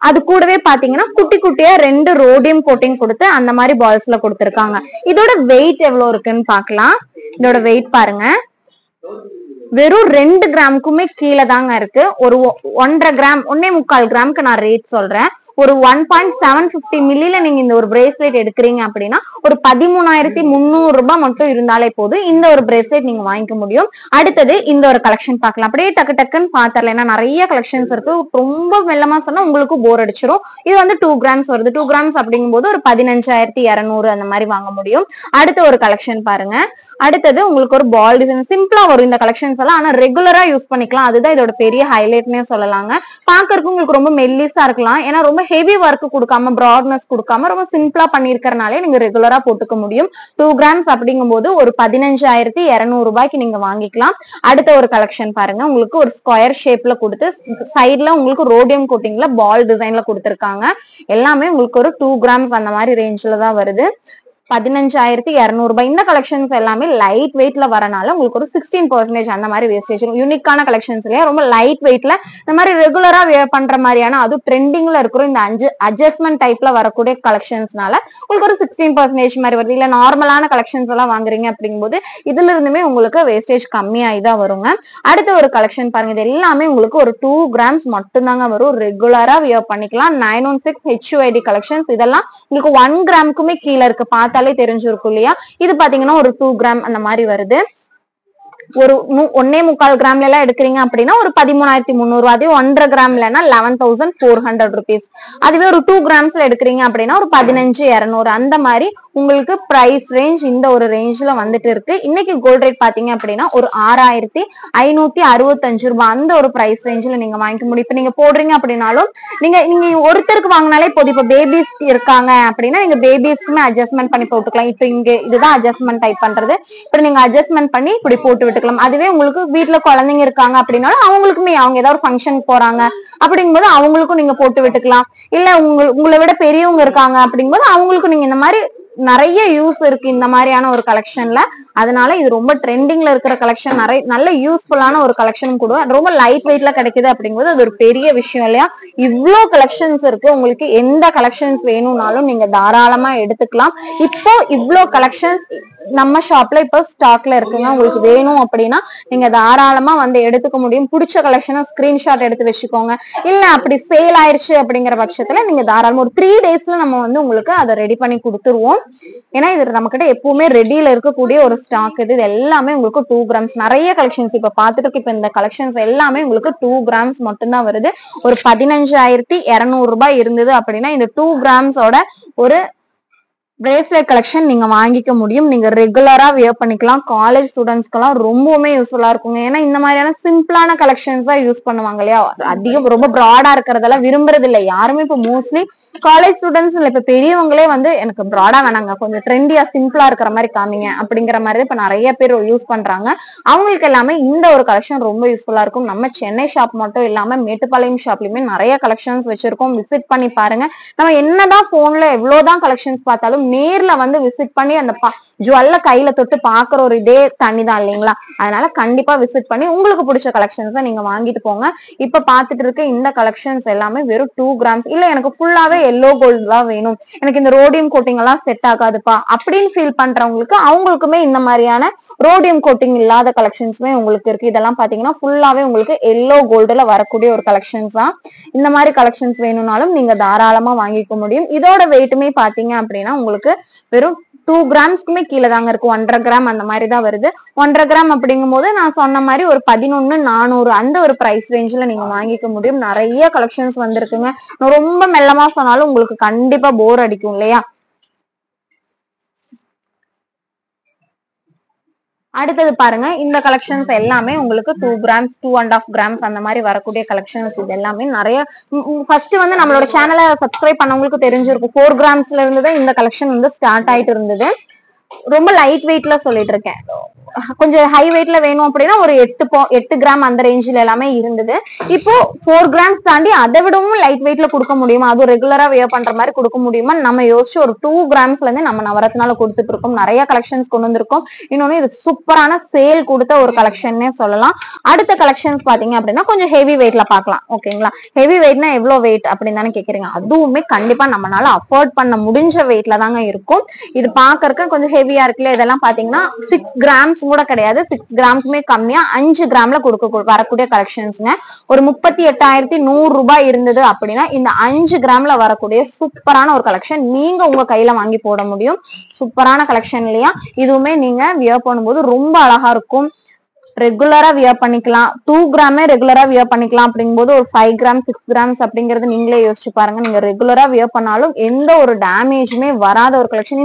அது கூடவே பாத்தீங்கன்னா குட்டி குட்டியா 2 ரோடியம் கோட்டிங் கொடுத்து அந்த மாதிரி பால்ஸ்ல கொடுத்திருக்காங்க. இதோட வெயிட் எவ்வளவு இருக்குன்னு பாக்கலாம். இதோட வெயிட் பாருங்க, வெறும் 2 கிராமுக்குமே கீழே தாங்க இருக்கு. ஒரு 1.5 கிராம் 1.25 கிராமுக்கு நான் ரேட் சொல்றேன். ஒரு 1.750 மில்லில நீங்க இந்த ஒரு பிரேஸ்லெட் எடுக்கிறீங்க அப்படின்னா ஒரு 13,300 ரூபாய் மட்டும் இருந்தாலே போதும் இந்த ஒரு பிரேஸ்லெட் நீங்க வாங்கிக்க முடியும். அடுத்தது இந்த ஒரு கலெக்ஷன் பார்க்கலாம். அப்படியே டக்கு டக்குன்னு பாத்தரல, ஏன்னா நிறைய கலெக்ஷன்ஸ் இருக்கு. ரொம்ப மெல்லமா சொன்னா உங்களுக்கு போர் அடிச்சிரும். இது வந்து 2 கிராம்ஸ் வருது. 2 கிராம்ஸ் அப்படிங்கும் போது ஒரு 15,200 அந்த மாதிரி வாங்க முடியும். அடுத்த ஒரு கலெக்ஷன் பாருங்க. அடுத்தது உங்களுக்கு ஒரு பால் டிசைன் சிம்பிளா வரும் இந்த கலெக்ஷன்ஸ் எல்லாம். ஆனா ரெகுலரா யூஸ் பண்ணிக்கலாம். அதுதான் இதோட பெரிய ஹைலைட்னே சொல்லலாங்க. பாக்குறதுக்கு உங்களுக்கு ரொம்ப மெல்லிசா இருக்கலாம். ஏன்னா ரொம்ப ஹெவி ஒர்க் கொடுக்காம பிராட்னஸ் கொடுக்காம ரொம்ப சிம்பிளா பண்ணிருக்கறனாலே நீங்க ரெகுலரா போட்டுக்க முடியும். 2 கிராம்ஸ் அப்படிங்கும் போது ஒரு 15,200 ரூபாய்க்கு நீங்க வாங்கிக்கலாம். அடுத்த ஒரு கலெக்ஷன் பாருங்க. உங்களுக்கு ஒரு ஸ்கொயர் ஷேப்ல கொடுத்து சைட்ல உங்களுக்கு ரோடியம் கோட்டிங்ல பால் டிசைன்ல கொடுத்திருக்காங்க. எல்லாமே உங்களுக்கு ஒரு 2 கிராம்ஸ் அந்த மாதிரி ரேஞ்ச்ல தான் வருது. 15,200 ரூபாய். இந்த கலெக்ஷன்ஸ் எல்லாமே லைட் வெயிட்ல வரனால உங்களுக்கு ஒரு 16% அந்த மாதிரி வேஸ்டேஜ். யூனிக்கான கலெக்ஷன்ஸ் இல்லையா, ரொம்ப லைட் வெயிட்ல இந்த மாதிரி ரெகுலரா வேர் பண்ற மாதிரியான அதுவும் ட்ரெண்டிங்ல இருக்கிற இந்த அட்ஜஸ்ட்மெண்ட் டைப்ல வரக்கூடிய கலெக்ஷன்ஸ்னால உங்களுக்கு ஒரு 16% மாதிரி வருது. இல்ல நார்மலான கலெக்ஷன்ஸ் எல்லாம் வாங்குறீங்க அப்படிங்கும்போது இதுல இருந்துமே உங்களுக்கு வேஸ்டேஜ் கம்மியாகி தான் வருங்க. அடுத்த ஒரு கலெக்ஷன் பாருங்க. இது எல்லாமே உங்களுக்கு ஒரு 2 கிராம்ஸ் மட்டும்தாங்க வரும். ரெகுலரா வியர் பண்ணிக்கலாம். 916 HUID கலெக்ஷன்ஸ். இதெல்லாம் உங்களுக்கு 1 கிராமுக்குமே கீழே இருக்கு. பார்த்தா தெரிஞ்சிருக்கும் இல்லையா. இது பாத்தீங்கன்னா ஒரு 2 கிராம் அந்த மாதிரி வருது. ஒரு 1.25 கிராம்ல எல்லாம் எடுக்கிறீங்க அப்படின்னா ஒரு 13,300. அதே 1.5 கிராம்லன்னா 11,400 rupees. அதுவே ஒரு 2 கிராம்ஸ்ல எடுக்கிறீங்க அப்படின்னா ஒரு 15,200 அந்த மாதிரி உங்களுக்கு பிரைஸ் ரேஞ்ச் இந்த ஒரு ரேஞ்ச்ல வந்துட்டு இருக்கு. இன்னைக்கு கோல்ட் ரேட் பாத்தீங்க அப்படின்னா ஒரு 6,565 ரூபாய் அந்த ஒரு பிரைஸ் ரேஞ்ச்ல நீங்க வாங்கிக்க முடியும். இப்ப நீங்க போடுறீங்க அப்படின்னாலும் நீங்க ஒருத்தருக்கு வாங்கினாலே போதும். இப்ப பேபிஸ் இருக்காங்க அப்படின்னா நீங்க பேபிஸ்க்குமே அட்ஜஸ்ட்மெண்ட் பண்ணி போட்டுக்கலாம். இப்ப இங்க இதுதான் அட்ஜஸ்ட்மெண்ட் டைப் பண்றது. இப்ப நீங்க அட்ஜஸ்ட்மெண்ட் பண்ணி இப்படி போட்டு விட்டுக்கலாம். அதுவே உங்களுக்கு வீட்டுல குழந்தைங்க இருக்காங்க அப்படின்னாலும் அவங்களுக்குமே அவங்க ஏதாவது ஒரு ஃபங்க்ஷனுக்கு போறாங்க அப்படிங்கும்போது அவங்களுக்கும் நீங்க போட்டு விட்டுக்கலாம். இல்ல உங்களை விட பெரியவங்க இருக்காங்க அப்படிங்கும்போது அவங்களுக்கும் நீங்க இந்த மாதிரி நிறைய யூஸ் இருக்கு இந்த மாதிரியான ஒரு கலெக்ஷன்ல. அதனால இது ரொம்ப ட்ரெண்டிங்ல இருக்கிற கலெக்ஷன். நிறைய நல்ல யூஸ்ஃபுல்லான ஒரு கலெக்ஷன் கூட. ரொம்ப லைட் வெயிட்ல கிடைக்குது அப்படிங்கும்போது அது ஒரு பெரிய விஷயம் இல்லையா. இவ்வளோ கலெக்ஷன்ஸ் இருக்கு. உங்களுக்கு எந்த கலெக்ஷன்ஸ் வேணும்னாலும் நீங்க தாராளமா எடுத்துக்கலாம். இப்போ இவ்வளோ கலெக்ஷன்ஸ் நம்ம ஷாப்ல இப்போ ஸ்டாக்ல இருக்குங்க. உங்களுக்கு வேணும் அப்படின்னா நீங்க தாராளமா வந்து எடுத்துக்க முடியும். பிடிச்ச கலெக்ஷனை ஸ்கிரீன்ஷாட் எடுத்து வச்சுக்கோங்க. இல்ல அப்படி சேல் ஆயிடுச்சு அப்படிங்கிற பட்சத்துல நீங்க தாராளமா ஒரு 3 daysல நம்ம வந்து உங்களுக்கு அதை ரெடி பண்ணி கொடுத்துருவோம். ஏன்னா இது நம்ம கிட்ட எப்பவுமே ரெடியில இருக்கக்கூடிய ஒரு ஸ்டாக். இது எல்லாமே உங்களுக்கு 2 கிராம்ஸ். நிறைய கலெக்ஷன்ஸ் இப்ப பாத்துட்டு இப்ப இந்த கலெக்ஷன்ஸ் எல்லாமே உங்களுக்கு 2 கிராம்ஸ் மட்டும்தான் வருது. ஒரு 15,200 ரூபாய் இருந்தது அப்படின்னா இந்த 2 கிராம்ஸோட ஒரு பிரேஸ்லெட் கலெக்ஷன் நீங்க வாங்கிக்க முடியும். நீங்க ரெகுலரா வியர் பண்ணிக்கலாம். காலேஜ் ஸ்டூடெண்ட்ஸ்க்கெல்லாம் ரொம்பவுமே யூஸ்ஃபுல்லா இருக்குங்க. ஏன்னா இந்த மாதிரியான சிம்பிளான கலெக்ஷன்ஸ் தான் யூஸ் பண்ணுவாங்க இல்லையா. அதிகம் ரொம்ப ப்ராடா இருக்கிறதெல்லாம் விரும்புறது இல்லை யாருமே. இப்ப மோஸ்ட்லி காலேஜ் ஸ்டூடெண்ட்ஸ் இல்ல, இப்ப பெரியவங்களே வந்து எனக்கு ப்ராடா வேணாங்க, கொஞ்சம் ட்ரெண்டியா சிம்பிளா இருக்கிற மாதிரி காமிங்க அப்படிங்கிற மாதிரி இப்ப நிறைய பேர் யூஸ் பண்றாங்க. அவங்களுக்கு எல்லாமே இந்த ஒரு கலெக்ஷன் ரொம்ப யூஸ்ஃபுல்லா இருக்கும். நம்ம சென்னை ஷாப் மட்டும் இல்லாம மேட்டுப்பாளையம் ஷாப்லயுமே நிறைய கலெக்ஷன்ஸ் வச்சிருக்கோம். விசிட் பண்ணி பாருங்க. நம்ம என்னதான் போன்ல எவ்வளவுதான் கலெக்ஷன்ஸ் பார்த்தாலும் நேர்ல வந்து விசிட் பண்ணி அந்த ஜுவல்ல கையில தொட்டு பாக்குற ஒரு இதே தண்ணி தான் இல்லைங்களா. அதனால கண்டிப்பா விசிட் பண்ணி உங்களுக்கு பிடிச்ச கலெக்ஷன்ஸை நீங்க வாங்கிட்டு போங்க. இப்ப பாத்துட்டு இருக்க இந்த கலெக்ஷன்ஸ் எல்லாமே வெறும் 2 கிராம்ஸ். இல்ல எனக்கு ஃபுல்லாவே எல்லோ கோல்டு தான் வேணும், எனக்கு இந்த ரோடியம் கோட்டிங் எல்லாம் செட் ஆகாதுப்பா அப்படின்னு ஃபீல் பண்றவங்களுக்கு அவங்களுக்குமே இந்த மாதிரியான ரோடியம் கோட்டிங் இல்லாத கலெக்ஷன்ஸுமே உங்களுக்கு இருக்கு. இதெல்லாம் பாத்தீங்கன்னா ஃபுல்லாவே உங்களுக்கு எல்லோ கோல்டுல வரக்கூடிய ஒரு கலெக்ஷன்ஸ் தான். இந்த மாதிரி கலெக்ஷன்ஸ் வேணும்னாலும் நீங்க தாராளமா வாங்கிக்க முடியும். இதோட வெயிட்டுமே பாத்தீங்க அப்படின்னா உங்களுக்கு வெறும் 2 கிராம்ஸ்க்குமே கீழே தாங்க இருக்கு. 1.5 கிராம் அந்த மாதிரி தான் வருது. 1.5 கிராம் அப்படிங்கும் போது நான் சொன்ன மாதிரி ஒரு 11,400 அந்த ஒரு பிரைஸ் ரேஞ்ச்ல நீங்க வாங்கிக்க முடியும். நிறைய கலெக்ஷன்ஸ் வந்திருக்குங்க. ரொம்ப மெல்லமா சொன்னாலும் உங்களுக்கு கண்டிப்பா போர் அடிக்கும் இல்லையா. அடுத்தது பாருங்க. இந்த கலெக்ஷன்ஸ் எல்லாமே உங்களுக்கு 2 கிராம்ஸ் 2.5 கிராம்ஸ் அந்த மாதிரி வரக்கூடிய கலெக்ஷன்ஸ். இது எல்லாமே நிறைய ஃபர்ஸ்ட் வந்து நம்மளோட சேனலை சப்ஸ்கிரைப் பண்ணவங்களுக்கு தெரிஞ்சிருக்கும். 4 கிராம்ஸ்ல இருந்துதான் இந்த கலெக்ஷன் வந்து ஸ்டார்ட் ஆயிட்டு இருந்தது. ரொம்ப லைட் வெயிட்ல சொல்லிட்டு இருக்கேன். கொஞ்சம் ஹை வெயிட்ல வேணும் அப்படின்னா ஒரு 8 கிராம் அந்த ரேஞ்சில எல்லாமே இருந்தது. இப்போ 4 கிராம்ஸ் தாண்டி அதை விடவும் லைட் வெயிட்ல கொடுக்க முடியுமா, அதுவும் ரெகுலரா வியர் பண்ற மாதிரி கொடுக்க முடியுமா நம்ம யோசிச்சு ஒரு 2 கிராம்ஸ்ல இருந்து நம்ம நவரத்னால கொடுத்துட்டு இருக்கோம். நிறைய கலெக்ஷன்ஸ் கொண்டு வந்திருக்கோம். இன்னொன்னு இது சூப்பரான சேல் கொடுத்த ஒரு கலெக்ஷன்னே சொல்லலாம். அடுத்த கலெக்ஷன்ஸ் பாத்தீங்க அப்படின்னா கொஞ்சம் ஹெவி வெயிட்ல பாக்கலாம். ஓகேங்களா. ஹெவி வெயிட்னா எவ்வளவு வெயிட் அப்படின்னு தானே கேக்குறீங்க. அதுவுமே கண்டிப்பா நம்மளால அஃபோர்ட் பண்ண முடிஞ்ச வெயிட்ல தாங்க இருக்கும். இது பாக்குறதுக்கு கொஞ்சம் ஹெவியா இருக்குல்ல இதெல்லாம் பாத்தீங்கன்னா 6 கிராம்ஸ் கூட கிடையாது, 6 கிராம்க்குமே கம்மியா 5 கிராம்ல வரக்கூடிய கலெக்ஷன்ஸ்ங்க. ஒரு 38,100 ரூபாய் இருந்தது அப்படின்னா இந்த 5 கிராம்ல வரக்கூடிய சூப்பரான ஒரு கலெக்ஷன் நீங்க உங்க கையில வாங்கி போட முடியும். சூப்பரான கலெக்ஷன் இல்லையா? இதுவுமே நீங்க வியர் பண்ணும்போது ரொம்ப அழகா இருக்கும். ரெகுலரா வியர் பண்ணிக்கலாம். 2 கிராமே ரெகுலரா வியர் பண்ணிக்கலாம் அப்படிங்கும்போது ஒரு 5 கிராம் 6 கிராம்ஸ் அப்படிங்கறது நீங்களே யோசிச்சு பாருங்க. நீங்க ரெகுலரா வியர் பண்ணாலும் எந்த ஒரு டேமேஜுமே வராத ஒரு கலெக்ஷன்.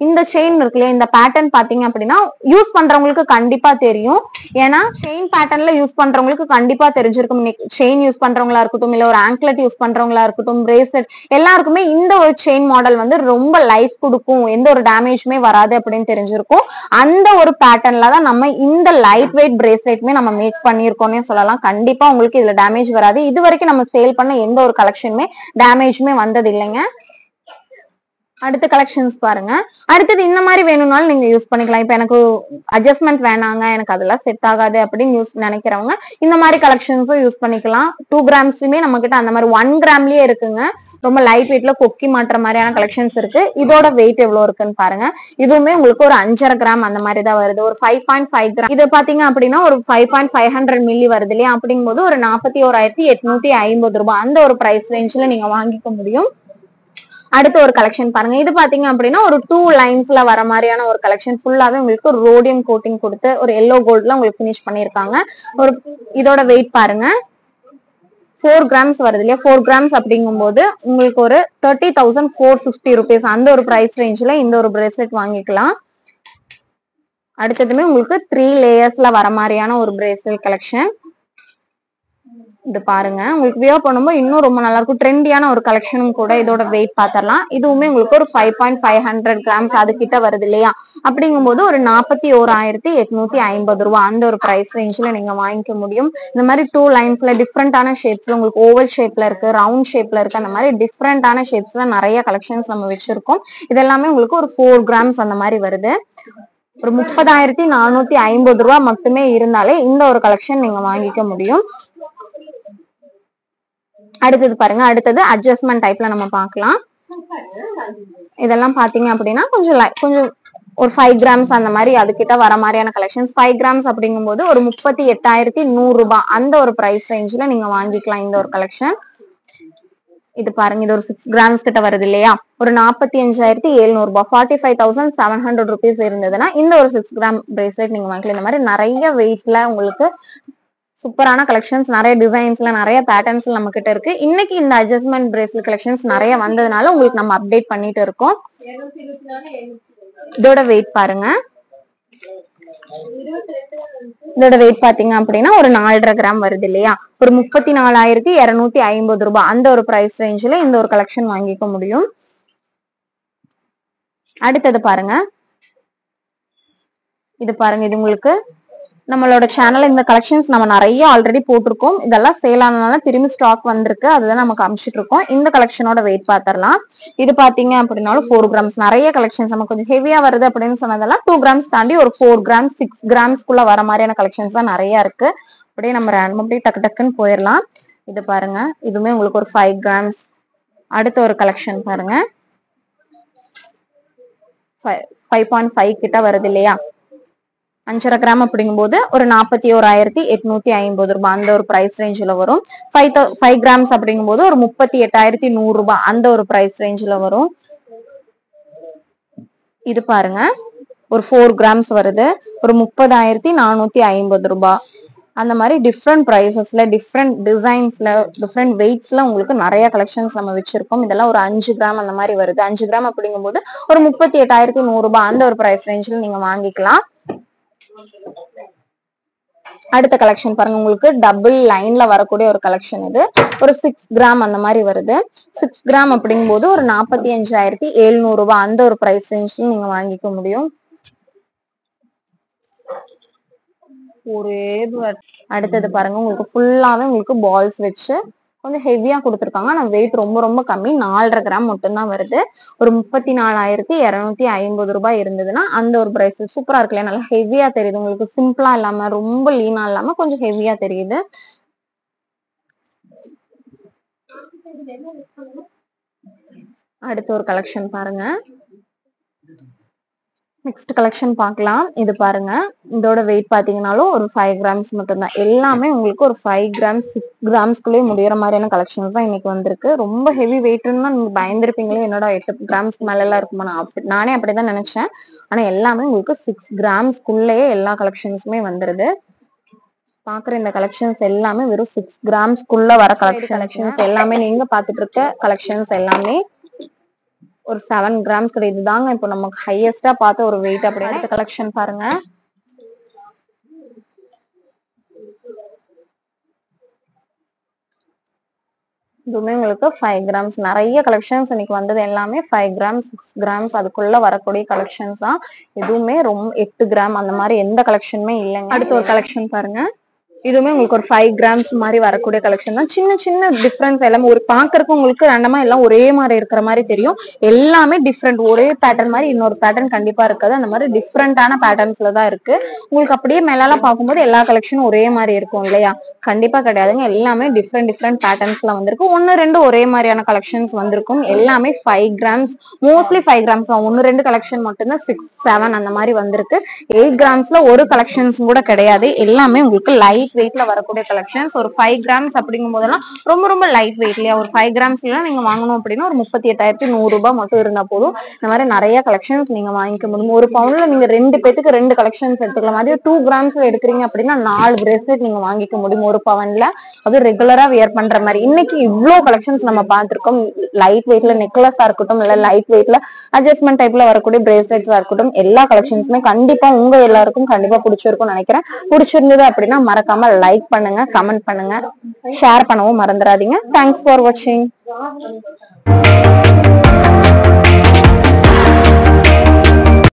இந்த செயின் இருக்குல்ல, இந்த பேட்டர்ன் பாத்தீங்க அப்படின்னா யூஸ் பண்றவங்களுக்கு கண்டிப்பா தெரியும். ஏன்னா செயின் பேட்டர்ன்ல யூஸ் பண்றவங்களுக்கு கண்டிப்பா தெரிஞ்சிருக்கும். செயின் யூஸ் பண்றவங்களா இருக்கட்டும், இல்ல ஒரு ஆங்க்லெட் யூஸ் பண்றவங்களா இருக்கட்டும், பிரேஸ்லெட், எல்லாருக்குமே இந்த ஒரு செயின் மாடல் வந்து ரொம்ப லைஃப் கொடுக்கும், எந்த ஒரு டேமேஜுமே வராது அப்படின்னு தெரிஞ்சிருக்கும். அந்த ஒரு பேட்டர்ன்ல தான் நம்ம இந்த லைட் வெயிட் பிரேஸ்லெட்மே நம்ம மேக் பண்ணிருக்கோம்னே சொல்லலாம். கண்டிப்பா உங்களுக்கு இதுல டேமேஜ் வராது. இது வரைக்கும் நம்ம சேல் பண்ண எந்த ஒரு கலெக்ஷனுமே டேமேஜுமே வந்தது இல்லைங்க. அடுத்த கலெக்ஷன்ஸ் பாருங்க. அடுத்தது இந்த மாதிரி வேணும்னாலும் நீங்க யூஸ் பண்ணிக்கலாம். இப்ப எனக்கு அட்ஜஸ்ட்மெண்ட் வேணாங்க, எனக்கு அதெல்லாம் செட் ஆகாது அப்படின்னு நினைக்கிறவங்க இந்த மாதிரி கலெக்ஷன்ஸும் யூஸ் பண்ணிக்கலாம். 2 கிராம்ஸ்லயுமே நம்ம கிட்ட அந்த மாதிரி 1 கிராம்லயே இருக்குங்க. ரொம்ப லைட் வெயிட்ல கொக்கி மாட்டுற மாதிரியான கலெக்ஷன்ஸ் இருக்கு. இதோட வெயிட் எவ்வளவு இருக்குன்னு பாருங்க. இதுவுமே உங்களுக்கு ஒரு 5.5 கிராம் அந்த மாதிரி தான் வருது. ஒரு 5.5 கிராம். இது பாத்தீங்க அப்படின்னா ஒரு 5.500 மில்லி வருது இல்லையா? அப்படிங்கும்போது ஒரு 41,850 ரூபாய் அந்த ஒரு பிரைஸ் ரேஞ்ச்ல நீங்க வாங்கிக்க முடியும். அடுத்த ஒரு கலெக்ஷன் பாருங்க. இது பாத்தீங்க அப்படின்னா ஒரு 2 லைன்ஸ்ல வர மாதிரியான ஒரு கலெக்ஷன். ஃபுல்லாவே உங்களுக்கு ஒரு ரோடியம் கோட்டிங் கொடுத்து ஒரு எல்லோ கோல்ட்ல உங்களுக்கு பினிஷ் பண்ணிருக்காங்க. ஒரு இதோட வெயிட் பாருங்க 4 கிராம்ஸ் வருது இல்லையா? 4 கிராம்ஸ் அப்படிங்கும்போது உங்களுக்கு ஒரு 30,450 rupees அந்த ஒரு பிரைஸ் ரேஞ்ச்ல இந்த ஒரு பிரேஸ்லெட் வாங்கிக்கலாம். அடுத்ததுமே உங்களுக்கு 3 லேயர்ஸ்ல வர மாதிரியான ஒரு பிரேஸ்லெட் கலெக்ஷன். இது பாருங்க, உங்களுக்கு வியர் பண்ணும்போது இன்னும் ரொம்ப நல்லா இருக்கும். ட்ரெண்டியான ஒரு கலெக்ஷனும் கூட. இதோட வெயிட் பாத்திரலாம். இதுவுமே உங்களுக்கு ஒரு 5.500 கிராம்ஸ் அது கிட்ட வருது இல்லையா? அப்படிங்கும்போது ஒரு 41,850 ரூபாய் அந்த ஒரு பிரைஸ் ரேஞ்ச்ல நீங்க வாங்கிக்க முடியும். இந்த மாதிரி 2 லைன்ஸ்ல டிஃப்ரெண்டான ஷேப்ஸ்ல உங்களுக்கு ஓவல் ஷேப்ல இருக்கு, ரவுண்ட் ஷேப்ல இருக்கு, அந்த மாதிரி டிஃப்ரெண்டான ஷேப்ஸ்ல நிறைய கலெக்ஷன்ஸ் நம்ம வச்சிருக்கோம். இதெல்லாமே உங்களுக்கு ஒரு 4 கிராம்ஸ் அந்த மாதிரி வருது. ஒரு 30,450 ரூபாய் மட்டுமே இருந்தாலே இந்த ஒரு கலெக்ஷன் நீங்க வாங்கிக்க முடியும். அடுத்தது பாருங்க. அடுத்தது அட்ஜஸ்ட்மெண்ட் டைப்ல நம்ம பார்க்கலாம். இதெல்லாம் பாத்தீங்க அப்படின்னா கொஞ்சம் ஒரு 5 கிராம்ஸ் அந்த மாதிரி அதுக்கிட்ட வர மாதிரியான கலெக்ஷன்ஸ். 5 கிராம்ஸ் அப்படிங்கும்போது ஒரு 38,100 ரூபாய் அந்த ஒரு பிரைஸ் ரேஞ்ச்ல நீங்க வாங்கிக்கலாம் இந்த ஒரு கலெக்ஷன். இது பாருங்க, இது ஒரு 6 கிராம்ஸ் கிட்ட வருது இல்லையா? ஒரு 45,700 ரூபாய் 45,700 rupees இருந்ததுன்னா இந்த ஒரு 6 கிராம் பிரேஸ்லெட் நீங்க வாங்கிக்கலாம். இந்த மாதிரி நிறைய வெயிட்ல உங்களுக்கு சூப்பரான கலெக்ஷன்ஸ், நிறைய டிசைன்ஸ்ல, நிறைய பேட்டர்ன்ஸ்ல நம்ம கிட்ட இருக்கு. இன்னைக்கு இந்த அட்ஜஸ்ட்மெண்ட் பிரேஸ்லெட் கலெக்ஷன்ஸ் நிறைய வந்ததுனால உங்களுக்கு நம்ம அப்டேட் பண்ணிட்டு இருக்கோம். இதோட வெயிட் பாருங்க. இதோட வெயிட் பாத்தீங்க அப்படின்னா ஒரு 4.5 கிராம் வருது இல்லையா? ஒரு 34,250 ரூபாய் அந்த ஒரு பிரைஸ் ரேஞ்ச்ல இந்த ஒரு கலெக்ஷன் வாங்கிக்க முடியும். அடுத்தது பாருங்க. இது பாருங்க, இது உங்களுக்கு நம்மளோட சேனல்ல இந்த கலெக்ஷன்ஸ் நம்ம நிறைய ஆல்ரெடி போட்டிருக்கோம். இதெல்லாம் சேல் ஆனதுனால திரும்பி ஸ்டாக் வந்திருக்கு, அதுதான் நம்ம காமிச்சிட்டு இருக்கோம். இந்த கலெக்ஷனோட வெயிட் பாத்திரலாம். இது பாத்தீங்க அப்படின்னாலும் 4 கிராம்ஸ். நிறைய கலெக்ஷன்ஸ் நம்ம கொஞ்சம் ஹெவியா வருது அப்படின்னு சொன்னதெல்லாம் 2 கிராம்ஸ் தாண்டி ஒரு 4 கிராம்ஸ் 6 கிராம்ஸ்குள்ள வர மாதிரியான கலெக்ஷன்ஸ் தான் நிறைய இருக்கு. அப்படியே நம்ம ரேண்டம் அப்படியே டக்கு டக்குன்னு போயிடலாம். இது பாருங்க, இதுவுமே உங்களுக்கு ஒரு 5 கிராம்ஸ். அடுத்த ஒரு கலெக்ஷன் பாருங்க, 5.5 கிட்ட வருது இல்லையா? 5.5 கிராம் அப்படிங்கும்போது ஒரு 41,850 ரூபாய் அந்த ஒரு பிரைஸ் ரேஞ்ச்ல வரும். 5 கிராம்ஸ் அப்படிங்கும்போது ஒரு 38,100 ரூபாய் அந்த ஒரு பிரைஸ் ரேஞ்ச்ல வரும். இது பாருங்க, ஒரு 4 கிராம்ஸ் வருது, ஒரு 30,450 ரூபாய். அந்த மாதிரி டிஃப்ரெண்ட் பிரைசஸ்ல, டிஃப்ரெண்ட் டிசைன்ஸ்ல, டிஃப்ரெண்ட் வெயிட்ஸ்ல உங்களுக்கு நிறைய கலெக்ஷன்ஸ் நம்ம வச்சிருக்கோம். இதெல்லாம் ஒரு 5 கிராம் அந்த மாதிரி வருது. 5 கிராம் அப்படிங்கும்போது ஒரு 38,100 ரூபாய் அந்த ஒரு பிரைஸ் ரேஞ்ச்ல நீங்க வாங்கிக்கலாம். அடுத்த கலெக்ஷன் பாருங்க, உங்களுக்கு டபுள் லைன்ல வரக்கூடிய ஒரு கலெக்ஷன். இது ஒரு 6 கிராம் அந்த மாதிரி வருது. 6 கிராம் அப்படிங்கும்போது ஒரு 45,700 ரூபாய் அந்த ஒரு பிரைஸ் ரேஞ்ச்ல நீங்க வாங்கிக்க முடியும். அடுத்தது பாருங்க, உங்களுக்கு ஃபுல்லாவே உங்களுக்கு பால்ஸ் வச்சு கொஞ்சம் ஹெவியா கொடுத்துருக்காங்க. ஆனா வெயிட் ரொம்ப ரொம்ப கம்மி, 4.5 கிராம் மட்டும்தான் வருது. ஒரு 34,250 ரூபாய் இருந்ததுன்னா அந்த ஒரு பிரைஸ் சூப்பரா இருக்குல்ல? நல்லா ஹெவியா தெரியுது உங்களுக்கு. சிம்பிளா இல்லாம ரொம்ப லீனா இல்லாம கொஞ்சம் ஹெவியா தெரியுது. அடுத்த ஒரு கலெக்ஷன் பாருங்க. நெக்ஸ்ட் கலெக்ஷன் பார்க்கலாம். இது பாருங்க, இதோட வெயிட் பாத்தீங்கன்னாலும் ஒரு 5 கிராம்ஸ் மட்டும்தான். எல்லாமே உங்களுக்கு ஒரு 5 கிராம்ஸ் 6 கிராம்ஸ்குள்ளேயே முடியற மாதிரியான கலெக்ஷன்ஸ் தான் இன்னைக்கு வந்திருக்கு. ரொம்ப ஹெவி வெயிட்னா நீங்க பயந்துருப்பீங்களே, என்னோட 8 கிராம்ஸ் மேல எல்லாம் இருக்குமா, நானே அப்படிதான் நினைச்சேன். ஆனா எல்லாமே உங்களுக்கு 6 கிராம்ஸ்குள்ளேயே எல்லா கலெக்ஷன்ஸுமே வந்துருது. பாக்குற இந்த கலெக்ஷன்ஸ் எல்லாமே வெறும் 6 கிராம்ஸ்குள்ள வர கலெக்ஷன்ஸ் எல்லாமே நீங்க பாத்துட்டு இருக்க கலெக்ஷன்ஸ் எல்லாமே ஒரு 7 கிராம்ஸ் கிடையாது. இதுதாங்க இப்போ நமக்கு ஹையஸ்டா பார்த்த ஒரு வெயிட். அப்படின்னா கலெக்ஷன் பாருங்க. இதுவுமே உங்களுக்கு 5 கிராம்ஸ். நிறைய கலெக்ஷன்ஸ் இன்னைக்கு வந்தது எல்லாமே 5 கிராம்ஸ் 6 கிராம்ஸ் அதுக்குள்ள வரக்கூடிய கலெக்ஷன்ஸ் தான். எதுவுமே ரொம்ப 8 கிராம் அந்த மாதிரி எந்த கலெக்ஷனுமே இல்லைங்க. அடுத்த ஒரு கலெக்ஷன் பாருங்க. இதுவுமே உங்களுக்கு ஒரு 5 கிராம்ஸ் மாதிரி வரக்கூடிய கலெக்ஷன் தான். சின்ன சின்ன டிஃபரன்ஸ் எல்லாமே ஒரு பாக்குறதுக்கு உங்களுக்கு ரெண்டமா எல்லாம் ஒரே மாதிரி இருக்கிற மாதிரி தெரியும். எல்லாமே டிஃப்ரெண்ட். ஒரே பேட்டர்ன் மாதிரி இன்னொரு பேட்டர்ன் கண்டிப்பா இருக்காது. அந்த மாதிரி டிஃப்ரெண்டான பேட்டர்ன்ஸ்ல தான் இருக்கு. உங்களுக்கு அப்படியே மேலாம் பார்க்கும்போது எல்லா கலெக்ஷனும் ஒரே மாதிரி இருக்கும் இல்லையா? கண்டிப்பா கிடையாதுங்க. எல்லாமே டிஃப்ரெண்ட் பேட்டர்ன்ஸ்ல வந்திருக்கு. 1-2 ஒரே மாதிரியான கலெக்ஷன்ஸ் வந்திருக்கும். எல்லாமே 5 கிராம்ஸ், மோஸ்ட்லி 5 கிராம்ஸ் தான். 1-2 கலெக்ஷன் மட்டும்தான் 6-7 அந்த மாதிரி வந்திருக்கு. 8 கிராம்ஸ்ல ஒரு கலெக்ஷன்ஸ் கூட கிடையாது. எல்லாமே உங்களுக்கு லைட் வெயிட்ல வரக்கூடிய கலெக்ஷன்ஸ். ஒரு 5 கிராம்ஸ் அப்படிங்கும் போதெல்லாம் ரொம்ப ரொம்ப லைட் வெயிட் இல்லையா? ஒரு 5 கிராம்ஸ்ல எல்லாம் நீங்க வாங்கணும் அப்படின்னா ஒரு 38,100 ரூபாய் மட்டும் இருந்தா போதும். இந்த மாதிரி நிறைய கலெக்ஷன்ஸ் நீங்க வாங்கிக்க முடியும். ஒரு பவுன்ல நீங்க 2 பேத்துக்கு 2 கலெக்ஷன்ஸ் எடுத்துக்கலாம். அதே 2 கிராம்ஸ்ல எடுக்கிறீங்க அப்படின்னா 4 பிரேஸ்லெட் நீங்க வாங்கிக்க முடியும் ஒரு பவுன்ல. அது ரெகுலரா வியர் பண்ற மாதிரி. இன்னைக்கு இவ்வளவு கலெக்ஷன்ஸ் நம்ம பார்த்திருக்கோம். லைட் வெயிட்ல நெக்லஸா இருக்கட்டும், இல்ல லைட் வெயிட்ல அட்ஜஸ்ட்மெண்ட் டைப்ல வரக்கூடிய பிரேஸ்லெட்ஸா இருக்கட்டும், எல்லா கலெக்ஷன்ஸுமே கண்டிப்பா உங்க எல்லாருக்கும் கண்டிப்பா பிடிச்சிருக்கும்னு நினைக்கிறேன். பிடிச்சிருந்தது அப்படின்னா மறக்காம லைக் பண்ணுங்க, கமெண்ட் பண்ணுங்க, ஷேர் பண்ணவும் மறந்துடாதீங்க. தேங்க்ஸ் ஃபார் வாட்சிங்.